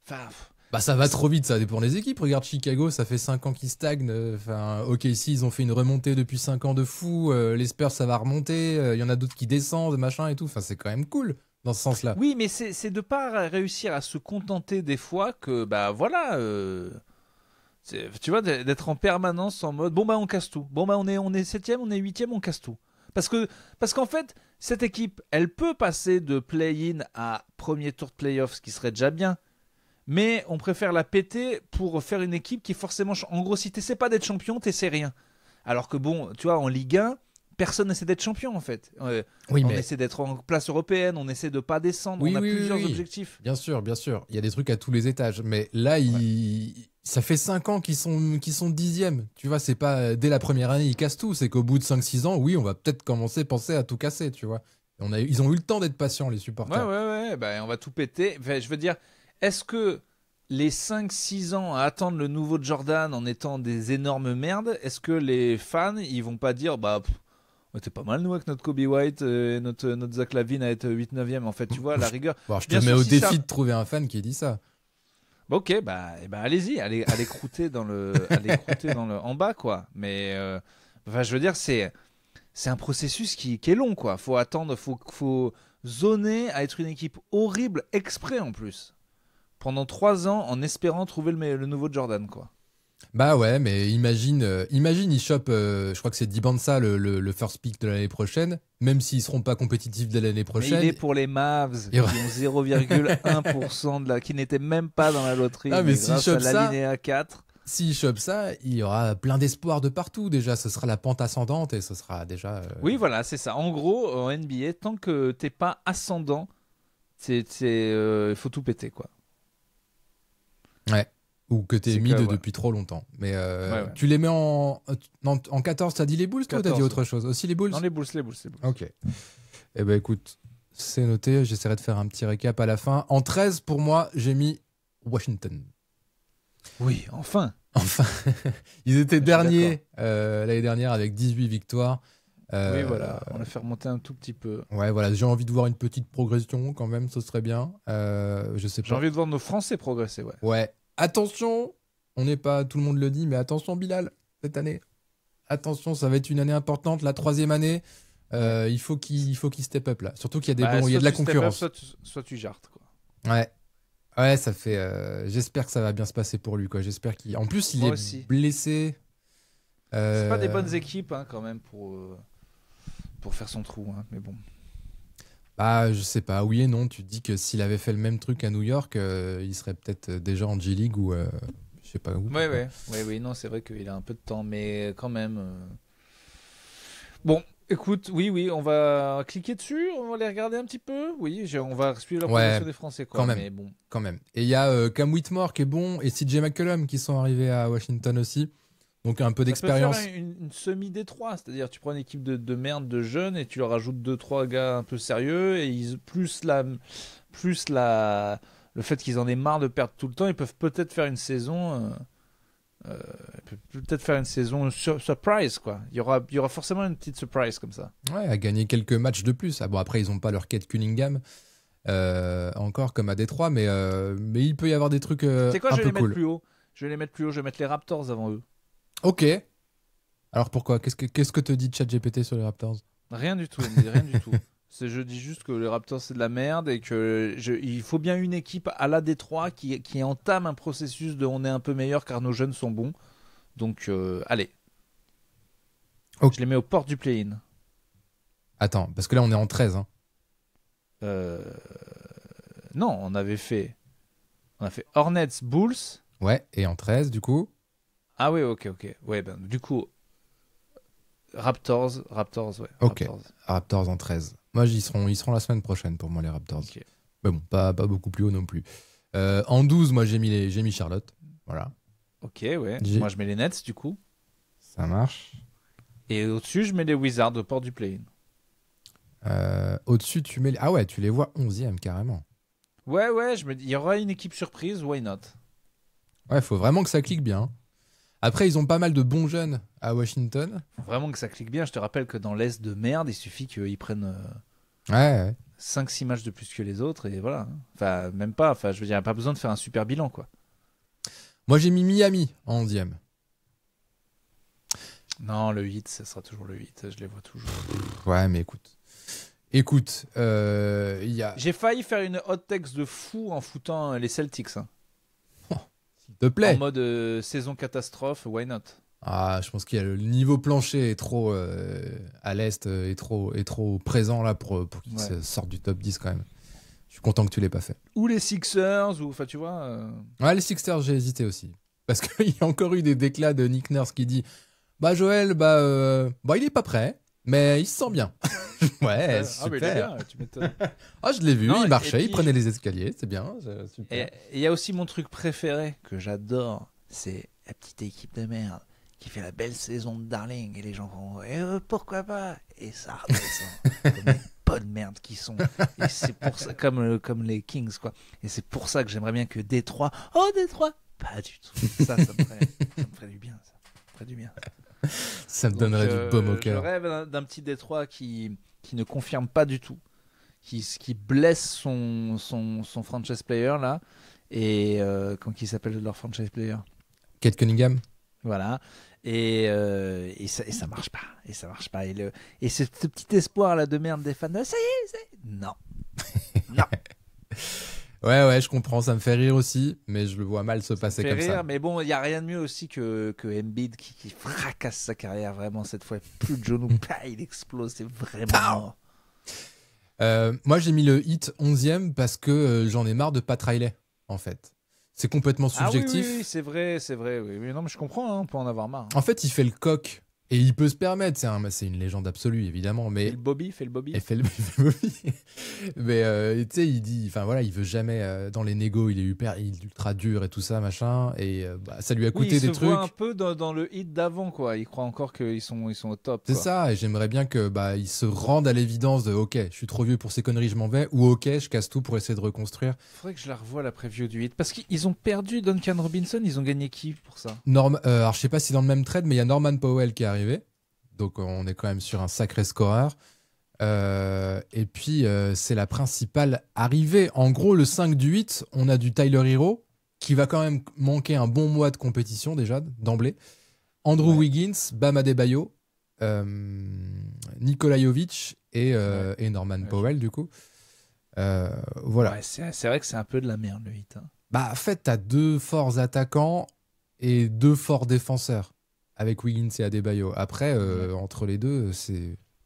Enfin. Bah ça va trop vite, ça dépend des équipes. Regarde Chicago, ça fait 5 ans qu'ils stagnent. Enfin, OKC, ils ont fait une remontée depuis 5 ans de fou. Les Spurs, ça va remonter. Il y en a d'autres qui descendent, machin et tout. Enfin, c'est quand même cool dans ce sens-là. Oui, mais c'est de pas réussir à se contenter des fois que, bah voilà, tu vois, d'être en permanence en mode, bon bah on casse tout. Bon bah on est 7ème, on est 8ème, on casse tout. Parce qu'en fait, cette équipe, elle peut passer de play-in à premier tour de play-off, ce qui serait déjà bien. Mais on préfère la péter pour faire une équipe qui est forcément... En gros, si t'essaies pas d'être champion, t'essaies rien. Alors que bon, tu vois, en Ligue 1, personne n'essaie d'être champion en fait. Oui, on mais... essaie d'être en place européenne, on essaie de pas descendre, on a plusieurs objectifs. Bien sûr. Il y a des trucs à tous les étages. Mais là, ça fait 5 ans qu'ils sont dixièmes. Tu vois, c'est pas dès la première année, ils cassent tout. C'est qu'au bout de 5-6 ans, oui, on va peut-être commencer à penser à tout casser, tu vois. Ils ont eu le temps d'être patients, les supporters. Ouais. Bah, on va tout péter. Enfin, je veux dire, est-ce que les 5-6 ans à attendre le nouveau Jordan en étant des énormes merdes, est-ce que les fans, ils vont pas dire, bah... T'es pas mal, nous, avec notre Kobe White et notre Zach LaVine à être 8-9e. En fait, tu vois, à la rigueur. Bon, je te mets au défi de trouver un fan qui dit ça. Ok, allez-y, allez croûter en bas, quoi. Mais, je veux dire, c'est un processus qui est long, quoi. Faut attendre, faut zoner à être une équipe horrible exprès, en plus. Pendant 3 ans, en espérant trouver le nouveau Jordan, quoi. Bah ouais, mais imagine ils chopent, je crois que c'est Dibansa le first pick de l'année prochaine, même s'ils seront pas compétitifs dès l'année prochaine. Mais il est pour les Mavs, qui ont 0,1% qui n'étaient même pas dans la loterie. Ah, mais grâce à l'alinéa 4. S'ils chopent ça, il y aura plein d'espoir de partout déjà. Ce sera la pente ascendante et ce sera déjà... Oui, voilà, c'est ça. En gros, en NBA, tant que t'es pas ascendant, il faut tout péter, quoi. Ouais. Ou que t'es mid depuis trop longtemps. Mais tu les mets en 14, t'as dit les Bulls, toi, ou t'as dit autre chose? Aussi les Bulls? Non, les Bulls. Ok. Eh ben écoute, c'est noté. J'essaierai de faire un petit récap à la fin. En 13, pour moi, j'ai mis Washington. Oui, enfin. Ils étaient derniers l'année dernière avec 18 victoires. Oui, voilà. On a fait remonter un tout petit peu. Ouais, voilà. J'ai envie de voir une petite progression quand même. Ce serait bien. Je sais pas. J'ai envie de voir nos Français progresser, ouais. Ouais. Attention, on n'est pas, tout le monde le dit, mais attention Bilal, cette année. Attention, ça va être une année importante, la 3e année. Il faut qu'il step up là. Surtout qu'il y a il y a de la concurrence. Soit tu jartes, quoi. Ouais, ça fait. J'espère que ça va bien se passer pour lui, quoi. J'espère qu'il. En plus, il est aussi blessé. C'est pas des bonnes équipes, hein, quand même, pour faire son trou, hein, mais bon. Bah, je sais pas, oui et non. Tu te dis que s'il avait fait le même truc à New York, il serait peut-être déjà en G-League ou je sais pas où. Oui, non, c'est vrai qu'il a un peu de temps, mais quand même. Bon, écoute, oui, on va cliquer dessus, on va les regarder un petit peu. Oui, on va suivre la progression des Français, quoi. Quand même, mais bon. Quand même. Et il y a Cam Whitmore qui est bon et CJ McCollum qui sont arrivés à Washington aussi. Donc un peu d'expérience. Ça peut faire une semi-D3, c'est-à-dire tu prends une équipe de merde de jeunes et tu leur ajoutes 2-3 gars un peu sérieux et plus le fait qu'ils en aient marre de perdre tout le temps, ils peuvent peut-être faire une saison surprise, quoi. Il y aura forcément une petite surprise comme ça. Ouais, à gagner quelques matchs de plus. Ah bon, après ils ont pas leur Kate Cunningham encore comme à Détroit, mais il peut y avoir des trucs c'est quoi, un je peu vais les cool. mettre plus haut. Je vais mettre les Raptors avant eux. Ok. Alors pourquoi? Qu'est-ce que te dit ChatGPT sur les Raptors? Rien du tout, il me dit rien du tout. Je dis juste que les Raptors c'est de la merde et il faut bien une équipe à la Détroit qui entame un processus de on est un peu meilleur car nos jeunes sont bons. Donc allez. Okay. Je les mets aux portes du play-in. Attends, parce que là on est en 13. Hein. Non, on a fait Hornets, Bulls. Ouais, et en 13 du coup. Ah oui, ok. Ouais, ben du coup Raptors, ouais. Ok. Raptors en 13. Moi, ils seront la semaine prochaine pour moi les Raptors. Okay. Mais bon, pas beaucoup plus haut non plus. En 12, moi j'ai mis Charlotte. Voilà. Ok, ouais. Moi je mets les Nets du coup. Ça marche. Et au-dessus, je mets les Wizards aux portes du play-in. Au-dessus, tu mets... Ah ouais, tu les vois 11e carrément. Ouais, je me dis, il y aura une équipe surprise, why not? Ouais, faut vraiment que ça clique bien. Après, ils ont pas mal de bons jeunes à Washington. Faut vraiment que ça clique bien. Je te rappelle que dans l'Est de merde, il suffit qu'ils prennent 5-6 matchs de plus que les autres et voilà. Enfin, même pas. Enfin, je veux dire, il n'y a pas besoin de faire un super bilan, quoi. Moi, j'ai mis Miami en 11e. Non, le 8, ça sera toujours le 8. Je les vois toujours. Ouais, mais écoute, J'ai failli faire une hot text de fou en foutant les Celtics. Hein. S'il te plaît. En mode saison catastrophe, why not? Je pense qu'il y a le niveau plancher est trop à l'Est, est trop présent là pour qu'il sorte du top 10 quand même. Je suis content que tu l'aies pas fait. Ou les Sixers, ou enfin tu vois. Ouais, les Sixers, j'ai hésité aussi. Parce qu'il y a encore eu des déclats de Nick Nurse qui dit Joël, il est pas prêt, mais il se sent bien. Ouais, super. Mais il est bien, tu m'étonnes. Je l'ai vu, il marchait, il prenait les escaliers, c'est bien, super. Et il y a aussi mon truc préféré que j'adore, c'est la petite équipe de merde qui fait la belle saison de Darling et les gens vont pourquoi pas, et ça redescend comme des bonnes merdes qui sont, et c'est pour ça, comme les Kings quoi, et c'est pour ça que j'aimerais bien que Détroit, pas du tout, ça me ferait du bien, ça me ferait du bien. Ça me donnerait du baume au cœur. Je rêve d'un petit Détroit qui ne confirme pas du tout, qui blesse son franchise player là, et comment il s'appelle leur franchise player, Kate Cunningham. Voilà, et ça marche pas, et ce petit espoir là de merde des fans, ça y est, non. Ouais, je comprends, ça me fait rire aussi, mais je le vois mal se passer comme ça. Mais bon, il y a rien de mieux aussi que Embiid qui fracasse sa carrière vraiment cette fois, plus de genoux, il explose, c'est vraiment. Moi j'ai mis le Heat 11e parce que j'en ai marre de Pat Riley en fait. C'est complètement subjectif. Oui, c'est vrai, oui. Mais non, mais je comprends, on peut en avoir marre. En fait, il fait le coq et il peut se permettre. C'est une légende absolue, évidemment. Mais fait le Bobby. Il fait le Bobby. Mais tu sais, il dit, enfin voilà, il veut jamais dans les négos. Il est ultra dur et tout ça, machin. Et ça lui a coûté des trucs. Il se voit un peu dans le hit d'avant, quoi. Il croit encore qu'ils sont au top. C'est ça. Et j'aimerais bien que il se rende à l'évidence de OK, je suis trop vieux pour ces conneries, je m'en vais. Ou OK, je casse tout pour essayer de reconstruire. Faudrait que je la revoie la preview du hit parce qu'ils ont perdu Duncan Robinson. Ils ont gagné qui pour ça? Alors je sais pas si dans le même trade, mais il y a Norman Powell qui est arrivé. Donc on est quand même sur un sacré scoreur. Et puis c'est la principale arrivée. En gros, le 5 du 8, on a du Tyler Hero qui va quand même manquer un bon mois de compétition déjà d'emblée. Andrew Wiggins, Bam Adebayo, Nikola Jovic et Norman Powell du coup. Voilà. Ouais, c'est vrai que c'est un peu de la merde le hit. En fait, t'as 2 forts attaquants et 2 forts défenseurs avec Wiggins et Adebayo. Après, entre les deux,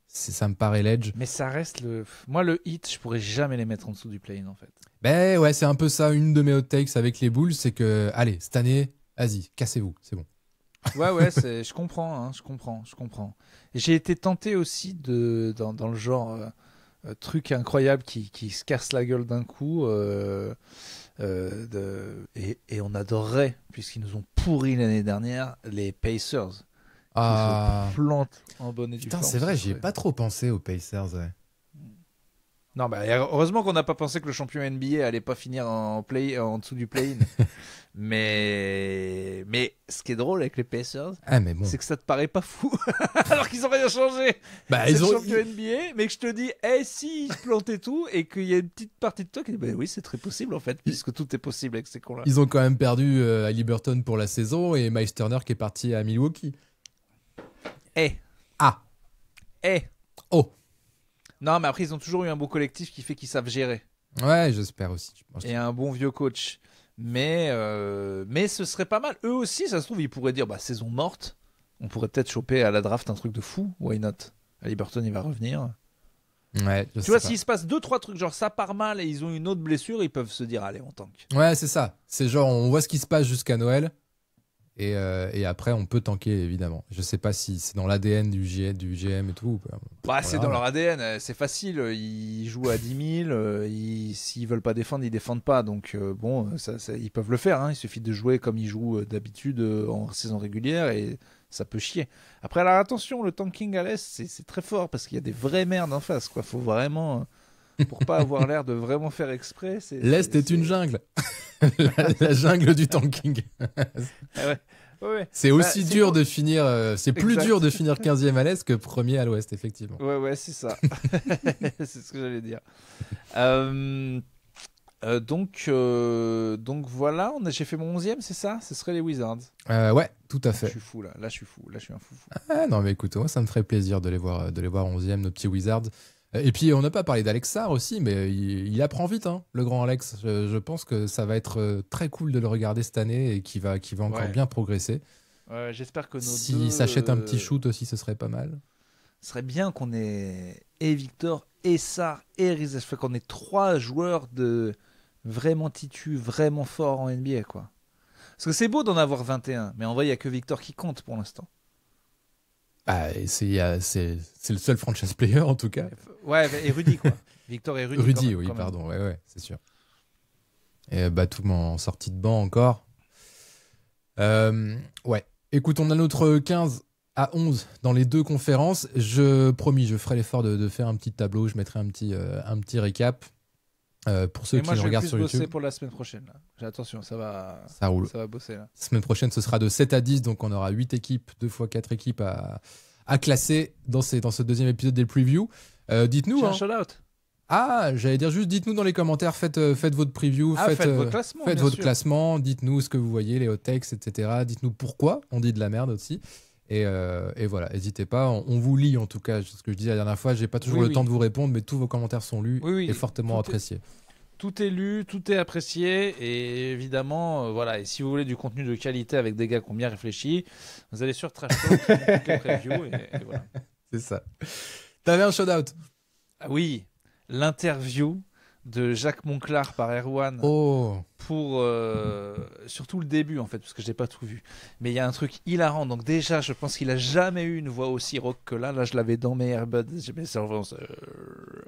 ça me paraît l'edge. Mais ça reste moi le hit, je pourrais jamais les mettre en dessous du play-in en fait. Ouais, c'est un peu ça. Une de mes hot takes avec les Bulls, c'est que allez, cette année, vas-y, cassez-vous, c'est bon. Ouais, je comprends, je comprends. Et j'ai été tenté aussi dans le genre truc incroyable qui se casse la gueule d'un coup. Et on adorerait, puisqu'ils nous ont pourri l'année dernière, les Pacers. Ils se plantent en bonne et due forme. Putain, c'est vrai, j'y ai pas trop pensé aux Pacers. Ouais. Non, heureusement qu'on n'a pas pensé que le champion NBA allait pas finir en dessous du play-in. mais ce qui est drôle avec les Pacers, c'est que ça te paraît pas fou, alors qu'ils ont rien changé. C'est le champion NBA, mais que je te dis, si ils se plantent et tout, et qu'il y a une petite partie de toi qui dit, oui, c'est très possible en fait, puisque tout est possible avec ces cons-là. Ils ont quand même perdu Haliburton pour la saison et Miles Turner qui est parti à Milwaukee. Non, mais après, ils ont toujours eu un beau collectif qui fait qu'ils savent gérer. Ouais, j'espère aussi. Et un bon vieux coach. Mais ce serait pas mal. Eux aussi, ça se trouve, ils pourraient dire saison morte. On pourrait peut-être choper à la draft un truc de fou. Why not? Haliburton, il va revenir. Ouais, tu vois, s'il se passe 2-3 trucs, genre ça part mal et ils ont une autre blessure, ils peuvent se dire, allez, on tank. Ouais, c'est ça. C'est genre, on voit ce qui se passe jusqu'à Noël. Et après, on peut tanker, évidemment. Je sais pas si c'est dans l'ADN du GM et tout. C'est dans leur ADN, c'est facile. Ils jouent à 10 000. S'ils veulent pas défendre, ils défendent pas. Donc, ils peuvent le faire. Il suffit de jouer comme ils jouent d'habitude en saison régulière et ça peut chier. Après, alors attention, le tanking à l'Est, c'est très fort parce qu'il y a des vraies merdes en face. Faut vraiment. Pour pas avoir l'air de vraiment faire exprès. L'Est est une jungle. la jungle du tanking. Ouais. C'est aussi dur de finir. C'est plus dur de finir 15e à l'Est que premier à l'Ouest, effectivement. Ouais, c'est ça. C'est ce que j'allais dire. Donc voilà, j'ai fait mon 11e, c'est ça? Ce serait les Wizards. Ouais, tout à fait. Je suis fou là. Là, je suis un foufou. Non, mais écoute, moi, ça me ferait plaisir de les voir 11e, nos petits Wizards. Et puis, on n'a pas parlé d'Alex Sarr aussi, mais il apprend vite, le grand Alex. Je pense que ça va être très cool de le regarder cette année et qu'il va encore bien progresser. J'espère que nos S'ils deux... s'achètent un petit shoot aussi, ce serait pas mal. Ce serait bien qu'on ait et Victor, et Sarr, et Riz. Fait qu'on ait 3 joueurs de vraiment titus, vraiment forts en NBA, quoi. Parce que c'est beau d'en avoir 21, mais en vrai, il n'y a que Victor qui compte pour l'instant. Ah, et c'est le seul franchise player, en tout cas. Ouais, et Rudy, quoi. Victor et Rudy. Rudy, même, oui, pardon. Ouais, c'est sûr. Et Batum en sortie de banc encore. Ouais. Écoute, on a notre 15 à 11 dans les 2 conférences. Promis, je ferai l'effort de faire un petit tableau. Je mettrai un petit récap pour ceux qui nous regardent sur YouTube. Moi, je vais bosser pour la semaine prochaine. Là. Attention, ça roule. Ça va bosser. Là. La semaine prochaine, ce sera de 7 à 10. Donc, on aura 8 équipes, 2 fois 4 équipes à classer dans ce deuxième épisode des previews. Dites-nous. J'ai un shout-out. Ah, j'allais dire juste, dites-nous dans les commentaires, faites votre preview, faites votre classement, dites-nous ce que vous voyez, les hot takes, etc. Dites-nous pourquoi on dit de la merde aussi. Et voilà, n'hésitez pas, on vous lit en tout cas. Ce que je disais la dernière fois, j'ai pas toujours le temps de vous répondre, mais tous vos commentaires sont lus et fortement appréciés. Tout est lu, tout est apprécié, et évidemment, voilà. Et si vous voulez du contenu de qualité avec des gars qui ont bien réfléchi, vous allez sur Trash Talk, les previews, et voilà. C'est ça. T'avais un shout-out? Ah oui. L'interview de Jacques Monclar par Erwan pour surtout le début en fait, parce que je n'ai pas tout vu, mais il y a un truc hilarant. Donc déjà je pense qu'il a jamais eu une voix aussi rock que là je l'avais dans mes earbuds.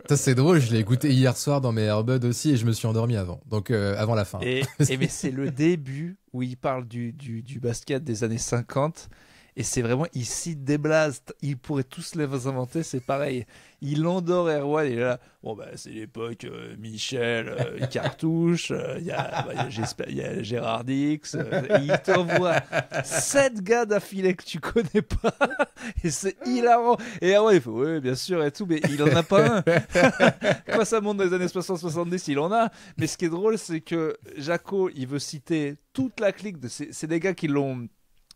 Ça c'est drôle, je l'ai écouté hier soir dans mes earbuds aussi et je me suis endormi avant, donc avant la fin. Mais c'est le début où il parle du basket des années 50. Et c'est vraiment, il cite des blazes, ils pourraient tous les inventer, c'est pareil. Il endort Erwan, il est là, bon bah c'est l'époque Michel, Cartouche, il y a Gérard Dix, il t'envoie 7 gars d'affilée que tu connais pas, et c'est hilarant. Et Erwan il fait, oui bien sûr et tout, mais il en a pas un. Quand ça monte dans les années 60-70, il en a. Mais ce qui est drôle, c'est que Jaco, il veut citer toute la clique, c'est des gars qui l'ont...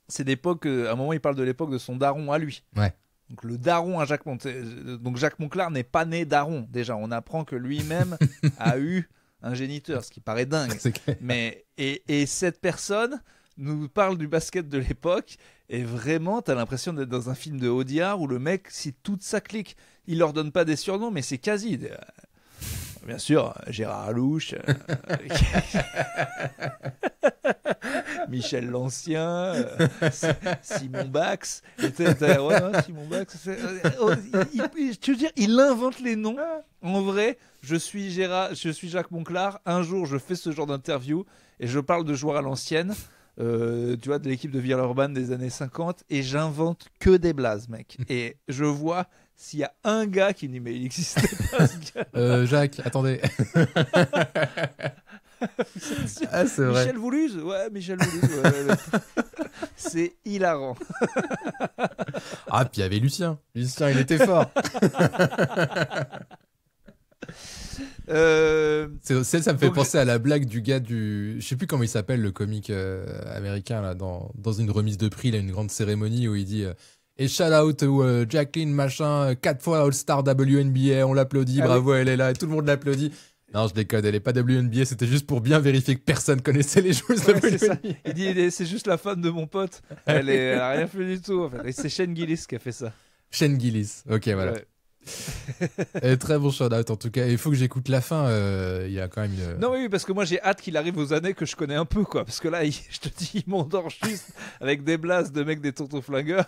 C'est l'époque, à un moment il parle de l'époque de son daron à lui. Ouais. Donc le daron à Jacques Monclar. Donc Jacques Monclar n'est pas né daron déjà. On apprend que lui-même a eu un géniteur, ce qui paraît dingue. Mais et cette personne nous parle du basket de l'époque et vraiment t'as l'impression d'être dans un film de Audiard où le mec cite toute sa clique. Il leur donne pas des surnoms mais c'est quasi. Bien sûr, Gérard Alouche, Michel l'Ancien, Simon Bax. Simon Bax. Tu veux dire, il invente les noms. En vrai, je suis Jacques Monclar. Un jour, je fais ce genre d'interview et je parle de joueurs à l'ancienne. Tu vois, de l'équipe de Villeurbanne des années 50 et j'invente que des blazes, mec. Et je vois s'il y a un gars qui me dit mais il n'existait pas ce gars. Jacques, attendez. Ah, c'est vrai. Michel Vouluz, ouais, Michel Vouluz. Ouais. C'est hilarant. Ah, puis il y avait Lucien. Lucien, il était fort. Ça me fait penser à la blague du gars je sais plus comment il s'appelle, le comique américain là, dans une remise de prix, là, une grande cérémonie où il dit et shout out to Jacqueline machin, 4 fois All-Star WNBA, on l'applaudit, bravo, elle est là et tout le monde l'applaudit. Non, je déconne, elle est pas WNBA, c'était juste pour bien vérifier que personne connaissait les joueuses WNBA. Il dit c'est juste la femme de mon pote, elle a rien fait du tout en fait. Et c'est Shane Gillis qui a fait ça. Shane Gillis, ok, voilà. Ouais. Très bon shout-out en tout cas. Il faut que j'écoute la fin. Il y a quand même une... Non, oui, parce que moi j'ai hâte qu'il arrive aux années que je connais un peu, quoi. Parce que là, je te dis, il m'endort juste avec des blasts de mecs des tontons flingueurs.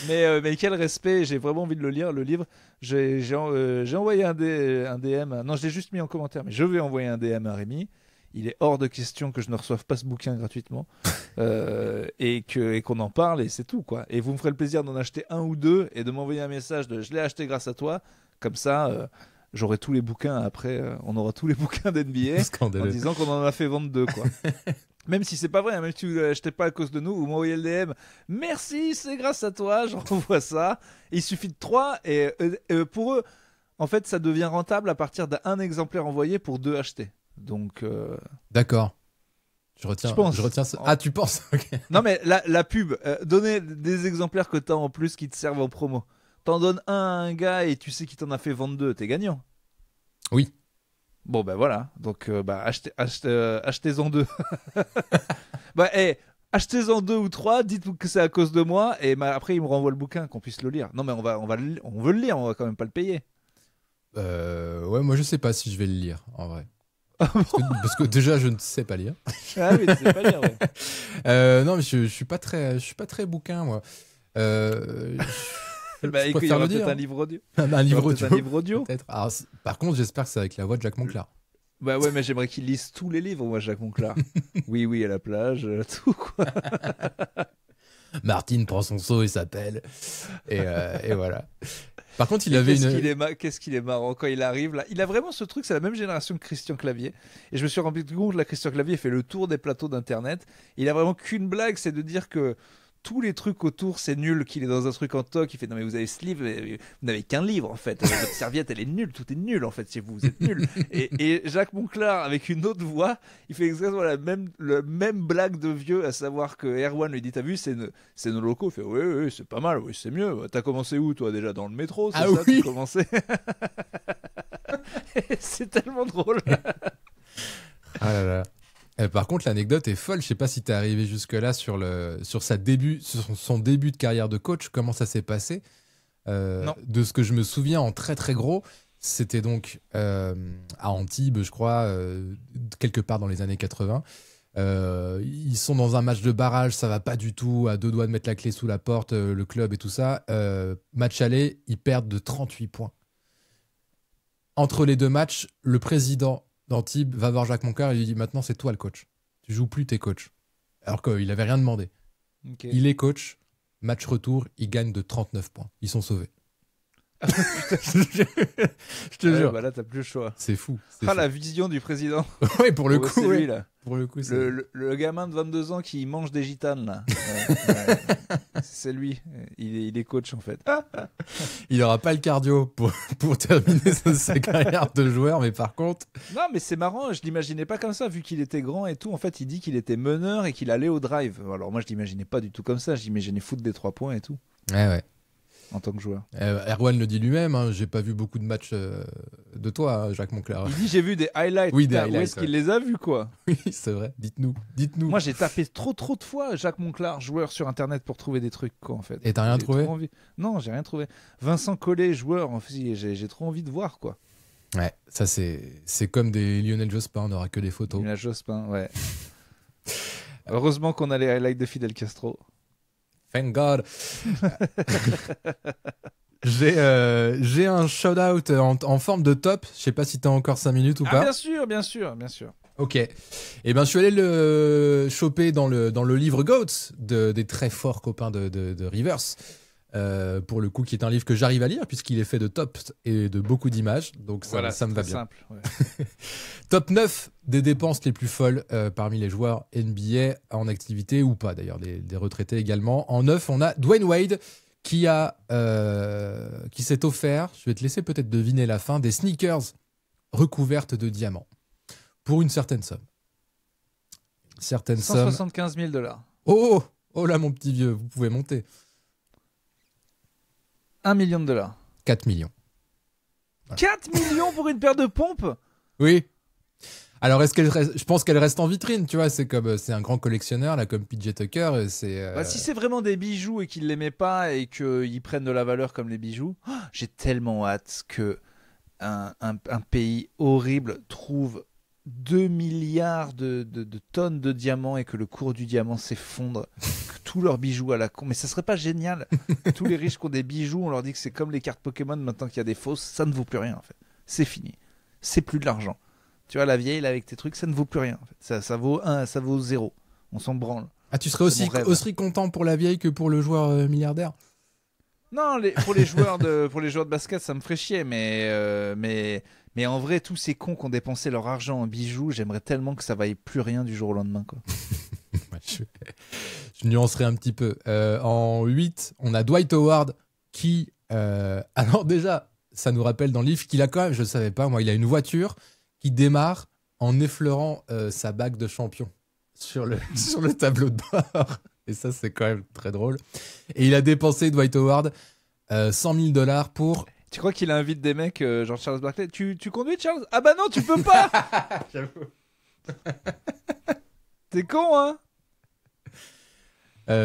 mais quel respect. J'ai vraiment envie de le lire, le livre. J'ai envoyé un DM. Non, je l'ai juste mis en commentaire, mais je vais envoyer un DM à Rémi. Il est hors de question que je ne reçoive pas ce bouquin gratuitement et qu'on en parle et c'est tout, quoi. Et vous me ferez le plaisir d'en acheter un ou deux et de m'envoyer un message de je l'ai acheté grâce à toi. Comme ça, j'aurai tous les bouquins après. On aura tous les bouquins d'NBA en disant qu'on en a fait vendre 2, quoi. Même si c'est pas vrai, même si vous ne l'achetez pas à cause de nous, vous m'envoyez le DM. Merci, c'est grâce à toi, j'envoie ça. Il suffit de 3 et pour eux, en fait, ça devient rentable à partir d'un exemplaire envoyé pour 2 achetés. Donc d'accord. Je retiens ça. Ah, tu penses? Okay. Non, mais la pub, donner des exemplaires que t'as en plus qui te servent en promo. T'en donnes un à un gars et tu sais qu'il t'en a fait vendre 2, t'es gagnant. Oui. Bon, ben voilà. Donc, achetez-en 2. Bah, achetez-en 2 ou 3, dites que c'est à cause de moi, et après, il me renvoie le bouquin, qu'on puisse le lire. Non, mais on veut le lire, on va quand même pas le payer. Ouais, moi je sais pas si je vais le lire, en vrai. Parce que déjà, je ne sais pas lire. Ah oui, tu sais pas lire, ouais. Non, mais je suis pas très bouquin, moi. Bah, écoute, il y aura peut-être un livre audio. Un livre audio. Peut-être. Alors, par contre, j'espère que c'est avec la voix de Jacques Monclar. Bah ouais, mais j'aimerais qu'il lise tous les livres, moi, Jacques Monclar. Oui, oui, à la plage, tout, quoi. Martine prend son seau et s'appelle. Et voilà. Par contre, il avait Qu'est-ce qu'il est marrant quand il arrive là. Il a vraiment ce truc, c'est la même génération que Christian Clavier. Et je me suis rendu compte, là, Christian Clavier fait le tour des plateaux d'internet. Il a vraiment qu'une blague, c'est de dire que tous les trucs autour, c'est nul, qu'il est dans un truc en toc. Il fait non, mais vous avez ce livre, vous n'avez qu'un livre en fait. Votre serviette, elle est nulle, tout est nul en fait chez vous, vous êtes nul. Et Jacques Monclar, avec une autre voix, il fait exactement la même blague de vieux, à savoir que Erwan lui dit t'as vu, c'est nos locaux. Il fait oui, c'est pas mal, oui, c'est mieux. T'as commencé où toi déjà dans le métro, c'est ça, oui. tu commençais. C'est tellement drôle. Ah là là. Par contre, l'anecdote est folle. Je sais pas si t'es arrivé jusque-là sur son début de carrière de coach. Comment ça s'est passé Non. De ce que je me souviens, en très très gros, c'était donc à Antibes, je crois, quelque part dans les années 80. Ils sont dans un match de barrage, ça va pas du tout, à 2 doigts de mettre la clé sous la porte, le club et tout ça. Match aller, ils perdent de 38 points. Entre les 2 matchs, le président d'Antibes va voir Jacques Monclar et lui dit maintenant c'est toi le coach. Tu joues plus, t'es coach. Alors qu'il avait rien demandé. Okay. Il est coach, match retour, il gagne de 39 points. Ils sont sauvés. Je te jure. Bah là, t'as plus le choix. C'est fou. La vision du président. Oui, pour le coup. C'est lui, là. Pour le coup, le gamin de 22 ans qui mange des gitanes, là. C'est lui. Il est coach, en fait. Il n'aura pas le cardio pour terminer sa carrière de joueur, mais par contre... Non, mais c'est marrant, je l'imaginais pas comme ça, vu qu'il était grand et tout. En fait, il dit qu'il était meneur et qu'il allait au drive. Alors moi, je l'imaginais pas du tout comme ça. Je l'imaginais foutre des 3 points et tout. Ouais. En tant que joueur. Erwan le dit lui-même, hein, j'ai pas vu beaucoup de matchs de toi, hein, Jacques Monclar. Il dit j'ai vu des highlights. Oui, des highlights. Où est-ce qu'il les a vus, quoi? Oui, c'est vrai. Dites-nous. Moi, j'ai tapé trop de fois Jacques Monclar, joueur sur Internet, pour trouver des trucs, quoi, en fait. Et t'as rien trouvé? Non, j'ai rien trouvé. Vincent Collet, joueur, en fait, j'ai trop envie de voir, quoi. Ouais, ça c'est comme des Lionel Jospin, on n'aura que des photos. Lionel Jospin, ouais. Heureusement qu'on a les highlights de Fidel Castro. Thank God. J'ai un shout-out en forme de top. Je sais pas si t'as encore 5 minutes ou pas. Bien sûr. Ok. Eh ben, je suis allé le choper dans le livre Goats des très forts copains de Rivers. Pour le coup, qui est un livre que j'arrive à lire puisqu'il est fait de tops et de beaucoup d'images. Donc ça me va bien. Simple, ouais. Top 9 des dépenses les plus folles parmi les joueurs NBA en activité ou pas d'ailleurs, des retraités également. En 9, on a Dwayne Wade qui s'est offert, je vais te laisser peut-être deviner la fin, des sneakers recouvertes de diamants pour une certaine somme. 175 000 $. Oh là mon petit vieux, vous pouvez monter. 1 million de $. 4 millions. Voilà. 4 millions pour une paire de pompes? Oui. Alors, je pense qu'elle reste en vitrine, tu vois. C'est un grand collectionneur, là, comme PJ Tucker. Si c'est vraiment des bijoux et qu'ils l'aimaient pas et qu'ils prennent de la valeur comme les bijoux, j'ai tellement hâte que un pays horrible trouve 2 milliards de tonnes de diamants et que le cours du diamant s'effondre, que tous leurs bijoux à la con. Mais ça serait pas génial? Tous les riches qui ont des bijoux, on leur dit que c'est comme les cartes Pokémon, maintenant qu'il y a des fausses, ça ne vaut plus rien en fait. C'est fini. C'est plus de l'argent. Tu vois, la vieille, là, avec tes trucs, ça ne vaut plus rien. En fait. Ça vaut 0. On s'en branle. Ah, tu serais aussi content pour la vieille que pour le joueur milliardaire? Non, pour les joueurs de basket, ça me ferait chier. Mais en vrai, tous ces cons qui ont dépensé leur argent en bijoux, j'aimerais tellement que ça vaille plus rien du jour au lendemain, quoi. Je nuancerai un petit peu. En 8, on a Dwight Howard qui... alors déjà, ça nous rappelle dans le livre qu'il a quand même, je ne savais pas, moi, il a une voiture qui démarre en effleurant sa bague de champion sur le tableau de bord. Et ça, c'est quand même très drôle. Et il a dépensé, Dwight Howard, 100 000 $ pour... Tu crois qu'il invite des mecs genre Charles Barkley? Tu conduis, Charles? Ah bah non, tu peux pas. J'avoue. T'es con, hein?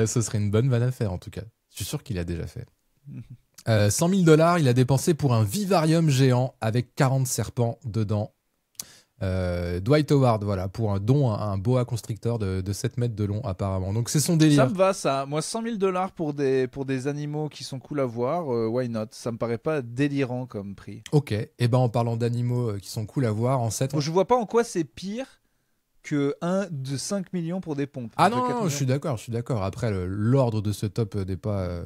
Ce serait une bonne vanne à faire en tout cas. Je suis sûr qu'il l'a déjà fait. 100 000 $, il a dépensé pour un vivarium géant avec 40 serpents dedans. Dwight Howard, voilà, pour un don à un boa constrictor de 7 mètres de long apparemment. Donc c'est son délire. Ça me va ça. Moi 100 000 $ pour des animaux qui sont cool à voir, why not? Ça me paraît pas délirant comme prix. Ok, et ben en parlant d'animaux qui sont cool à voir, en 7... Je vois pas en quoi c'est pire que un de 5 millions pour des pompes. Ah De 4 non, millions. je suis d'accord. Après, l'ordre de ce top n'est pas,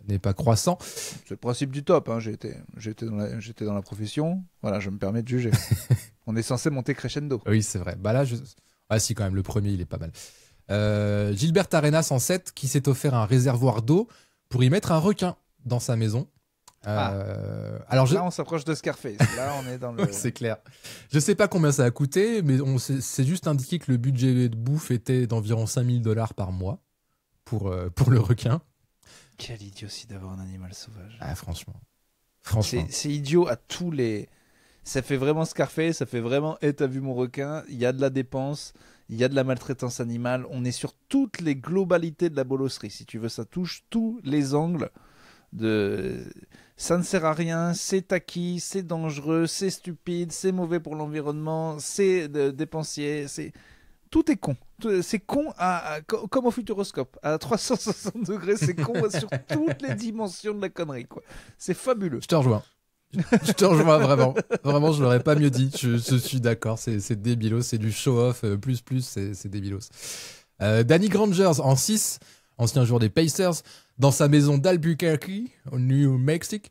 n'est pas croissant. C'est le principe du top. Hein. J'étais dans la profession. Voilà, je me permets de juger. On est censé monter crescendo. Oui, c'est vrai. Bah là, ah si, quand même, le premier, il est pas mal. Gilbert Arenas en 7, qui s'est offert un réservoir d'eau pour y mettre un requin dans sa maison. Alors Là, on s'approche de Scarface. Là, on est dans le... C'est clair. Je sais pas combien ça a coûté, mais c'est juste indiqué que le budget de bouffe était d'environ 5 000 $ par mois pour le requin. Quelle idiotie d'avoir un animal sauvage. Ah, franchement. C'est idiot à tous les... Ça fait vraiment Scarface, ça fait vraiment « t'as vu mon requin ?» Il y a de la dépense, il y a de la maltraitance animale. On est sur toutes les globalités de la bolosserie. Si tu veux, ça touche tous les angles. Ça ne sert à rien, c'est taquis, c'est dangereux, c'est stupide, c'est mauvais pour l'environnement, c'est dépensier, tout est con. C'est con comme au Futuroscope. À 360 degrés, c'est con sur toutes les dimensions de la connerie, quoi. C'est fabuleux. Je te rejoins. Je te rejoins vraiment. Vraiment, je l'aurais pas mieux dit. Je suis d'accord. C'est débilos. C'est du show-off plus. C'est débilos. Danny Grangers en 6, ancien joueur des Pacers, dans sa maison d'Albuquerque, au New Mexico.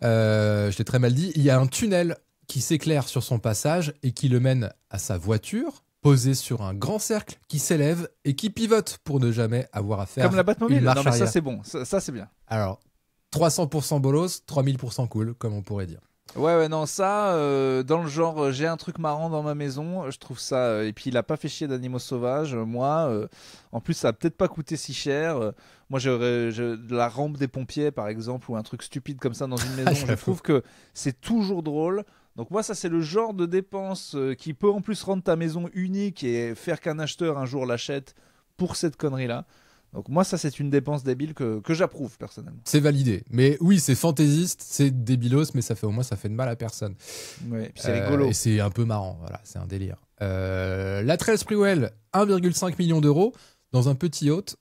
Je l'ai très mal dit. Il y a un tunnel qui s'éclaire sur son passage et qui le mène à sa voiture, posée sur un grand cercle qui s'élève et qui pivote pour ne jamais avoir à faire comme la Batmobile. une marche Non, mais arrière. ça, c'est bon. Ça, c'est bien. Alors, 300% bolos, 3000% cool, comme on pourrait dire. Ouais, non, ça, dans le genre, j'ai un truc marrant dans ma maison, je trouve ça. Et puis, il a pas fait chier d'animaux sauvages. Moi, en plus, ça a peut-être pas coûté si cher. Moi, j'aurais de la rampe des pompiers, par exemple, ou un truc stupide comme ça dans une maison. Je trouve que c'est toujours drôle. Donc, moi, ça, c'est le genre de dépense qui peut en plus rendre ta maison unique et faire qu'un acheteur un jour l'achète pour cette connerie-là. Donc moi, ça, c'est une dépense débile que j'approuve, personnellement. C'est validé. Mais oui, c'est fantaisiste, c'est débilos, mais au moins, ça fait de mal à personne. Ouais, puis c'est rigolo. Et c'est un peu marrant, voilà, c'est un délire. Latrell Sprewell, 1,5 million d'euros, dans un petit yacht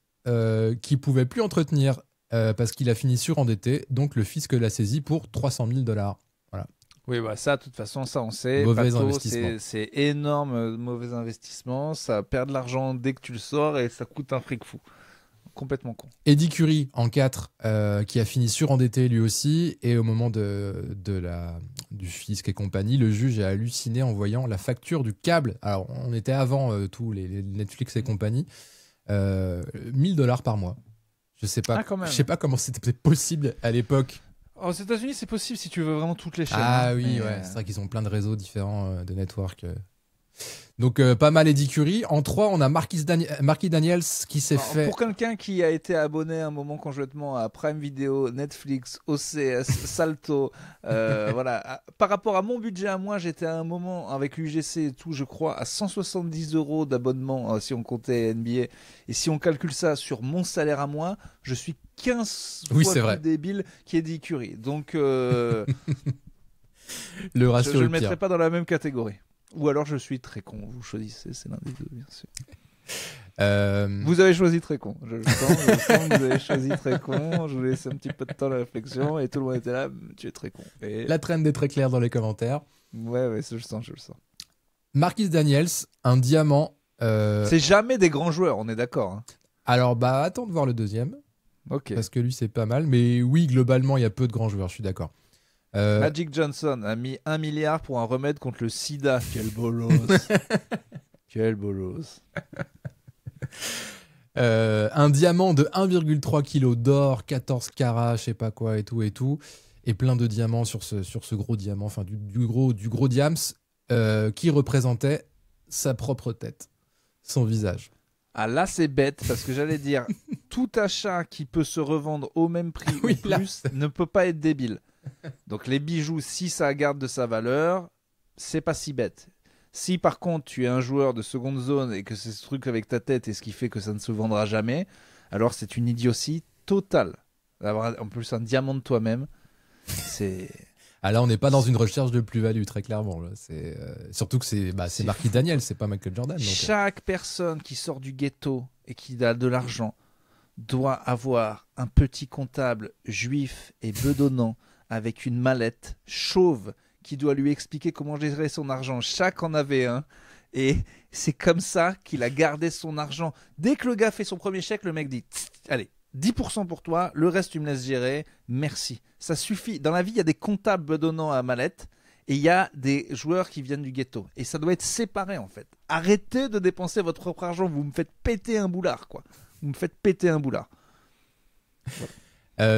qui pouvait plus entretenir parce qu'il a fini surendetté, donc le fisc l'a saisi pour 300 000 $. Voilà. Oui, bah ça, de toute façon, ça, on sait. Mauvais investissement. C'est énorme, mauvais investissement. Ça perd de l'argent dès que tu le sors et ça coûte un fric fou. Complètement con. Eddie Curry en 4, qui a fini surendetté lui aussi, et au moment du fisc et compagnie, le juge a halluciné en voyant la facture du câble. Alors, on était avant tous les Netflix et compagnie, 1 000 $ par mois. Je sais pas comment c'était possible à l'époque. Aux États-Unis, c'est possible si tu veux vraiment toutes les chaînes. Ah oui, ouais, c'est vrai qu'ils ont plein de réseaux différents de network. Donc pas mal Eddie Curry. En 3, on a Marquis Daniels qui s'est fait... Pour quelqu'un qui a été abonné à un moment conjointement à Prime Video, Netflix, OCS, Salto, voilà. Par rapport à mon budget à moi, j'étais à un moment avec l'UGC et tout, je crois, à 170 € d'abonnement si on comptait NBA. Et si on calcule ça sur mon salaire à moi, je suis 15 fois plus débile qu'Eddie Curry. Donc le ratio je ne le mettrai pas dans la même catégorie. Ou alors je suis très con, vous choisissez, c'est l'un des deux, bien sûr. Vous avez choisi très con, je sens que vous avez choisi très con, je vous laisse un petit peu de temps à la réflexion et tout le monde était là, tu es très con. Et... La trend est très claire dans les commentaires. Ouais, je le sens. Marquis Daniels, un diamant... C'est jamais des grands joueurs, on est d'accord. Hein. Alors, attends de voir le deuxième. Ok. Parce que lui, c'est pas mal, mais oui, globalement, il y a peu de grands joueurs, je suis d'accord. Magic Johnson a mis 1 milliard pour un remède contre le sida. Quel bolos. Quel bolos. Un diamant de 1,3 kg d'or, 14 carats, je sais pas quoi et tout. Et plein de diamants sur ce gros diamant, enfin du gros diams, qui représentait sa propre tête, son visage. Ah là c'est bête parce que j'allais dire tout achat qui peut se revendre au même prix ou plus ne peut pas être débile. Donc les bijoux, si ça garde de sa valeur, c'est pas si bête. Si par contre tu es un joueur de seconde zone et que c'est ce truc avec ta tête et ce qui fait que ça ne se vendra jamais, alors c'est une idiotie totale. D'avoir en plus un diamant de toi-même, c'est... Ah là, on n'est pas dans une recherche de plus-value, très clairement. Là. Surtout que c'est Marquis Daniel, c'est pas Michael Jordan. Donc... Chaque personne qui sort du ghetto et qui a de l'argent doit avoir un petit comptable juif et bedonnant avec une mallette chauve qui doit lui expliquer comment gérer son argent. Chaque en avait un. Et c'est comme ça qu'il a gardé son argent. Dès que le gars fait son premier chèque, le mec dit « Allez, 10% pour toi, le reste tu me laisses gérer, merci. » Ça suffit. Dans la vie, il y a des comptables bedonnants à mallette et il y a des joueurs qui viennent du ghetto. Et ça doit être séparé en fait. Arrêtez de dépenser votre propre argent. Vous me faites péter un boulard, quoi. Vous me faites péter un boulard. Voilà.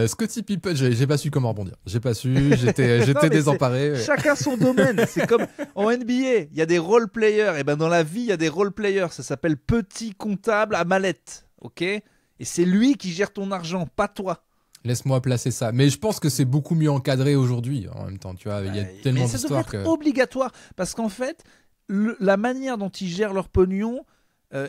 Scottie Pippen, j'ai pas su comment rebondir. J'ai pas su, j'étais désemparé. Chacun son domaine. C'est comme en NBA, il y a des role players. Et ben dans la vie, il y a des role players. Ça s'appelle petit comptable à mallette, ok ? Et c'est lui qui gère ton argent, pas toi. Laisse-moi placer ça. Mais je pense que c'est beaucoup mieux encadré aujourd'hui. En même temps, tu vois, il y a tellement d'histoires que. C'est obligatoire parce qu'en fait, la manière dont ils gèrent leur pognon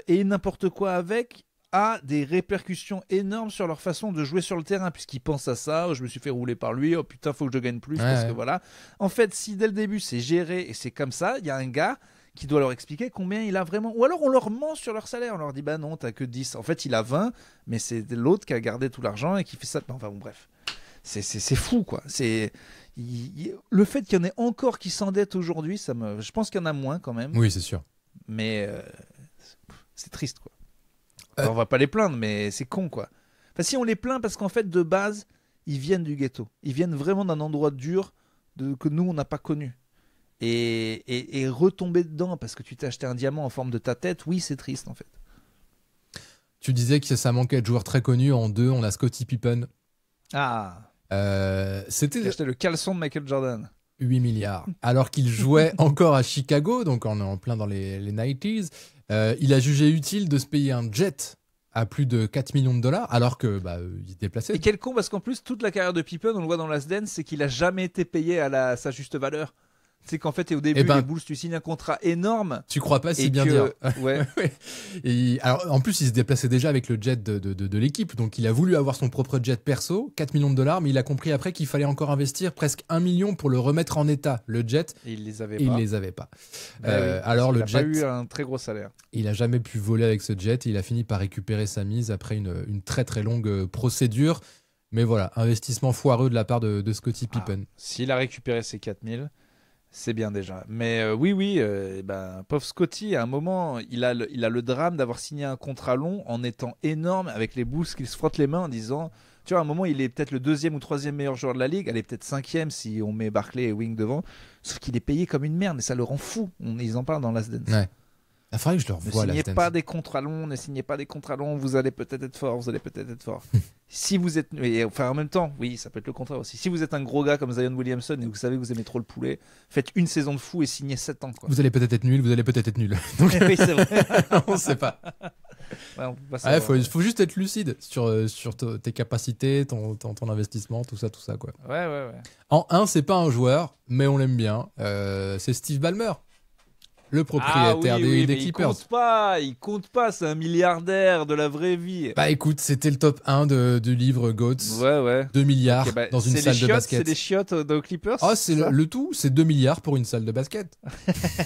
et n'importe quoi avec a des répercussions énormes sur leur façon de jouer sur le terrain, puisqu'ils pensent à ça. Oh, je me suis fait rouler par lui, oh putain, faut que je gagne plus, parce que voilà. En fait, si dès le début c'est géré et c'est comme ça, il y a un gars qui doit leur expliquer combien il a vraiment. Ou alors on leur ment sur leur salaire, on leur dit bah non, t'as que 10. En fait, il a 20, mais c'est l'autre qui a gardé tout l'argent et qui fait ça. Enfin bon, bref. C'est fou, quoi. Le fait qu'il y en ait encore qui s'endettent aujourd'hui, je pense qu'il y en a moins quand même. Oui, c'est sûr. Mais c'est triste, quoi. Alors, on va pas les plaindre, mais c'est con, quoi. Enfin, si on les plaint, parce qu'en fait, de base, ils viennent du ghetto. Ils viennent vraiment d'un endroit dur que nous, on n'a pas connu. Et retomber dedans parce que tu t'es acheté un diamant en forme de ta tête, oui, c'est triste, en fait. Tu disais que ça manquait de joueurs très connus. En deux, on a Scottie Pippen. Ah. C'était J'ai acheté le caleçon de Michael Jordan. 8 milliards. Alors qu'il jouait encore à Chicago, donc on est en plein dans les 90s. Il a jugé utile de se payer un jet à plus de 4 millions de dollars, alors que il se déplaçait. Et quel con, parce qu'en plus, toute la carrière de Pippen, on le voit dans Last Dance, c'est qu'il a jamais été payé à sa juste valeur. C'est qu'en fait, au début, les Bulls, tu signes un contrat énorme. Tu crois pas si bien dire. Ouais. Et alors, en plus, il se déplaçait déjà avec le jet de l'équipe, donc il a voulu avoir son propre jet perso, 4 millions de dollars, mais il a compris après qu'il fallait encore investir presque 1 million pour le remettre en état, le jet. Et il les avait pas. Oui, alors le jet, il a pas eu un très gros salaire. Il a jamais pu voler avec ce jet, et il a fini par récupérer sa mise après une très très longue procédure. Mais voilà, investissement foireux de la part de Scottie Pippen. S'il a récupéré ses 4000... c'est bien déjà. Mais oui, pauvre Scottie, à un moment, il a le drame d'avoir signé un contrat long en étant énorme avec les Bulls qui se frottent les mains en disant, tu vois, à un moment, il est peut-être le 2e ou 3e meilleur joueur de la ligue, elle est peut-être 5e si on met Barkley et Wing devant, sauf qu'il est payé comme une merde et ça le rend fou. Ils en parlent dans Last Dance. Ouais. Il faudrait que je le revoie. Ne signez pas des contrats longs, vous allez peut-être être fort, Si vous êtes, en même temps, oui, ça peut être le contraire aussi. Si vous êtes un gros gars comme Zion Williamson et que vous savez que vous aimez trop le poulet, faites une saison de fou et signez 7 ans, quoi. Vous allez peut-être être nul, Donc... oui, c'est vrai. On ne sait pas. Faut juste être lucide sur tes capacités, ton investissement, tout ça, quoi. Ouais. En 1, c'est pas un joueur, mais on l'aime bien. C'est Steve Ballmer. Le propriétaire des Clippers. Il compte pas, c'est un milliardaire de la vraie vie. Bah écoute, c'était le top 1 du livre GOATS. Ouais. 2 milliards dans une salle de basket. C'est des chiottes aux Clippers. Oh, c'est le tout, c'est 2 milliards pour une salle de basket.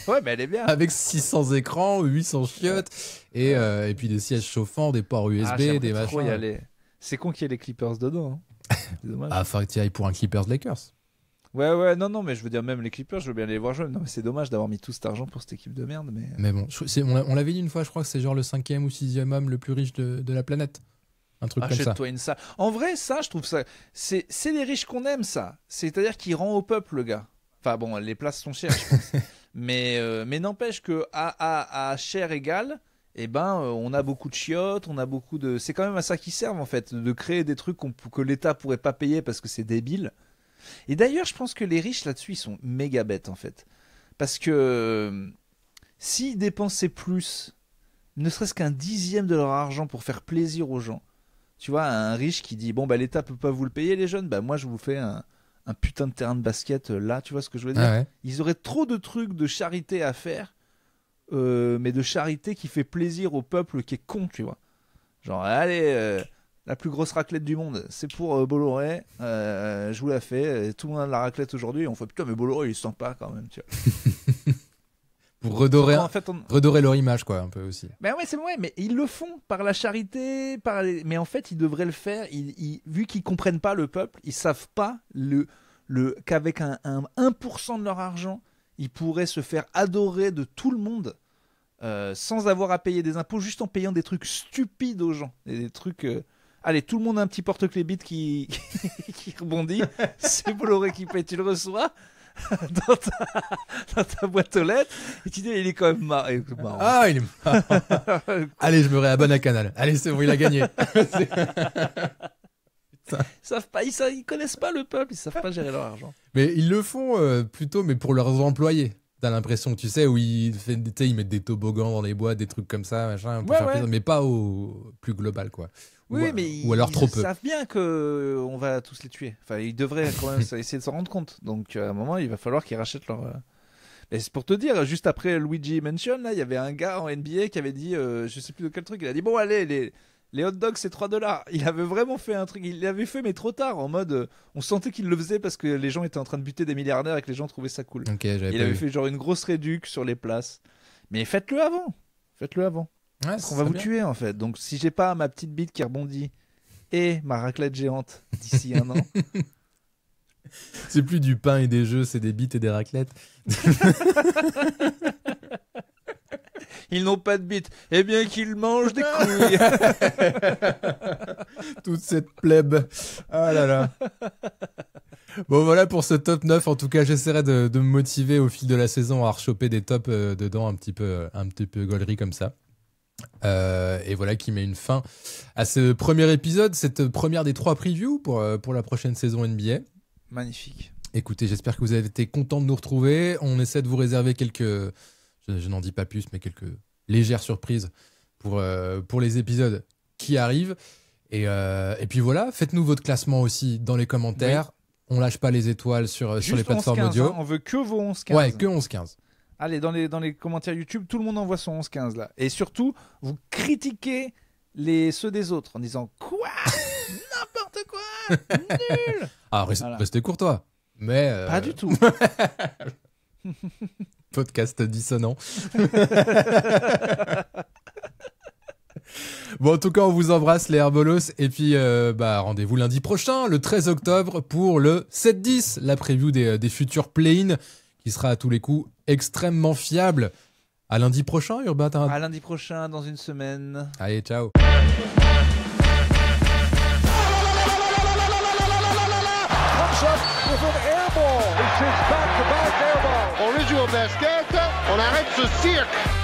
Ouais, mais elle est bien. Avec 600 écrans, 800 chiottes, et puis des sièges chauffants, des ports USB, des machins. Trop y aller. C'est con qu'il y ait les Clippers dedans. Hein. C'est dommage. Ah, faudrait que tu ailles pour un Clippers Lakers. Ouais, non, mais je veux dire, même les Clippers, je veux bien les voir jouer. Non, mais c'est dommage d'avoir mis tout cet argent pour cette équipe de merde. Mais bon, on l'avait dit une fois, je crois que c'est genre le 5e ou 6e homme le plus riche de la planète. Un truc comme ça. Achète-toi une salle. En vrai, ça, je trouve ça. C'est les riches qu'on aime, ça. C'est-à-dire qu'il rend au peuple, le gars. Enfin bon, les places sont chères, je pense. mais n'empêche que à chair égale, on a beaucoup de chiottes, on a beaucoup de. C'est quand même à ça qu'ils servent, en fait, de créer des trucs que l'État pourrait pas payer parce que c'est débile. Et d'ailleurs, je pense que les riches là-dessus, ils sont méga bêtes en fait. Parce que s'ils dépensaient plus, ne serait-ce qu'un 10e de leur argent pour faire plaisir aux gens, tu vois, un riche qui dit, l'État peut pas vous le payer les jeunes, moi je vous fais un putain de terrain de basket là, tu vois ce que je veux dire. Ouais. Ils auraient trop de trucs de charité à faire mais de charité qui fait plaisir au peuple qui est con, tu vois. Genre, allez, la plus grosse raclette du monde, c'est pour Bolloré, je vous la fais, tout le monde a de la raclette aujourd'hui, on fait putain, mais Bolloré il est sympa quand même, tu vois. Pour redorer, En fait, redorer leur image, quoi, un peu aussi. Ben ouais, c'est vrai, mais ils le font par la charité, mais en fait, ils devraient le faire. Vu qu'ils comprennent pas le peuple, ils savent pas qu'avec un 1% de leur argent, ils pourraient se faire adorer de tout le monde sans avoir à payer des impôts, juste en payant des trucs stupides aux gens. Et des trucs. Allez, tout le monde a un petit porte-clés bit qui rebondit. C'est Bolloré qui paye, tu le reçois. dans ta boîte aux lettres et tu dis il est quand même marrant. Ah, il est marrant. Allez, je me réabonne à Canal. Allez, c'est bon, il a gagné. Ils connaissent pas le peuple, ils savent pas gérer leur argent. Mais ils le font plutôt, mais pour leurs employés. T'as l'impression, tu sais, où ils mettent des toboggans dans les boîtes, des trucs comme ça, machin, pour faire plaisir, mais pas au plus global, quoi. Oui, mais ou alors trop peu. Ils savent bien qu'on va tous les tuer. Enfin, ils devraient quand même essayer de s'en rendre compte. Donc, à un moment, il va falloir qu'ils rachètent leur. Et c'est pour te dire, juste après Luigi Mansion, là, il y avait un gars en NBA qui avait dit, je sais plus de quel truc, il a dit bon, allez, les hot dogs, c'est $3. Il avait vraiment fait un truc, il l'avait fait, mais trop tard, en mode, on sentait qu'il le faisait parce que les gens étaient en train de buter des milliardaires et que les gens trouvaient ça cool. Okay, il avait fait genre une grosse réduc sur les places. Mais faites-le avant. Ouais, on va vous tuer, en fait. Donc, si j'ai pas ma petite bite qui rebondit et ma raclette géante d'ici un an. C'est plus du pain et des jeux, c'est des bites et des raclettes. Ils n'ont pas de bites. Eh bien qu'ils mangent des couilles. Toute cette plèbe. Ah là là. Bon, voilà pour ce top 9. En tout cas, j'essaierai de me motiver au fil de la saison à rechoper des tops dedans un petit peu gaulerie comme ça. Et voilà qui met une fin à ce premier épisode, cette première des 3 previews pour la prochaine saison NBA. Magnifique. Écoutez, j'espère que vous avez été contents de nous retrouver. On essaie de vous réserver quelques, je n'en dis pas plus, mais quelques légères surprises pour les épisodes qui arrivent. Et puis voilà, faites-nous votre classement aussi dans les commentaires. Oui. On lâche pas les étoiles sur les plateformes 11-15, audio. Hein, on veut que vos 11-15. Ouais, que 11-15. Allez, dans les commentaires YouTube, tout le monde envoie son 11-15 là. Et surtout, vous critiquez ceux des autres en disant quoi n'importe quoi, nul. Ah, restez courtois. Mais pas du tout. Podcast dissonant. Bon, en tout cas, on vous embrasse les Herbolos et puis rendez-vous lundi prochain, le 13 octobre, pour le 7-10, la preview des futurs play-in, qui sera à tous les coups extrêmement fiable. À lundi prochain, Urbain. À lundi prochain, dans une semaine. Allez, ciao. On rejoue au basket, on arrête ce cirque.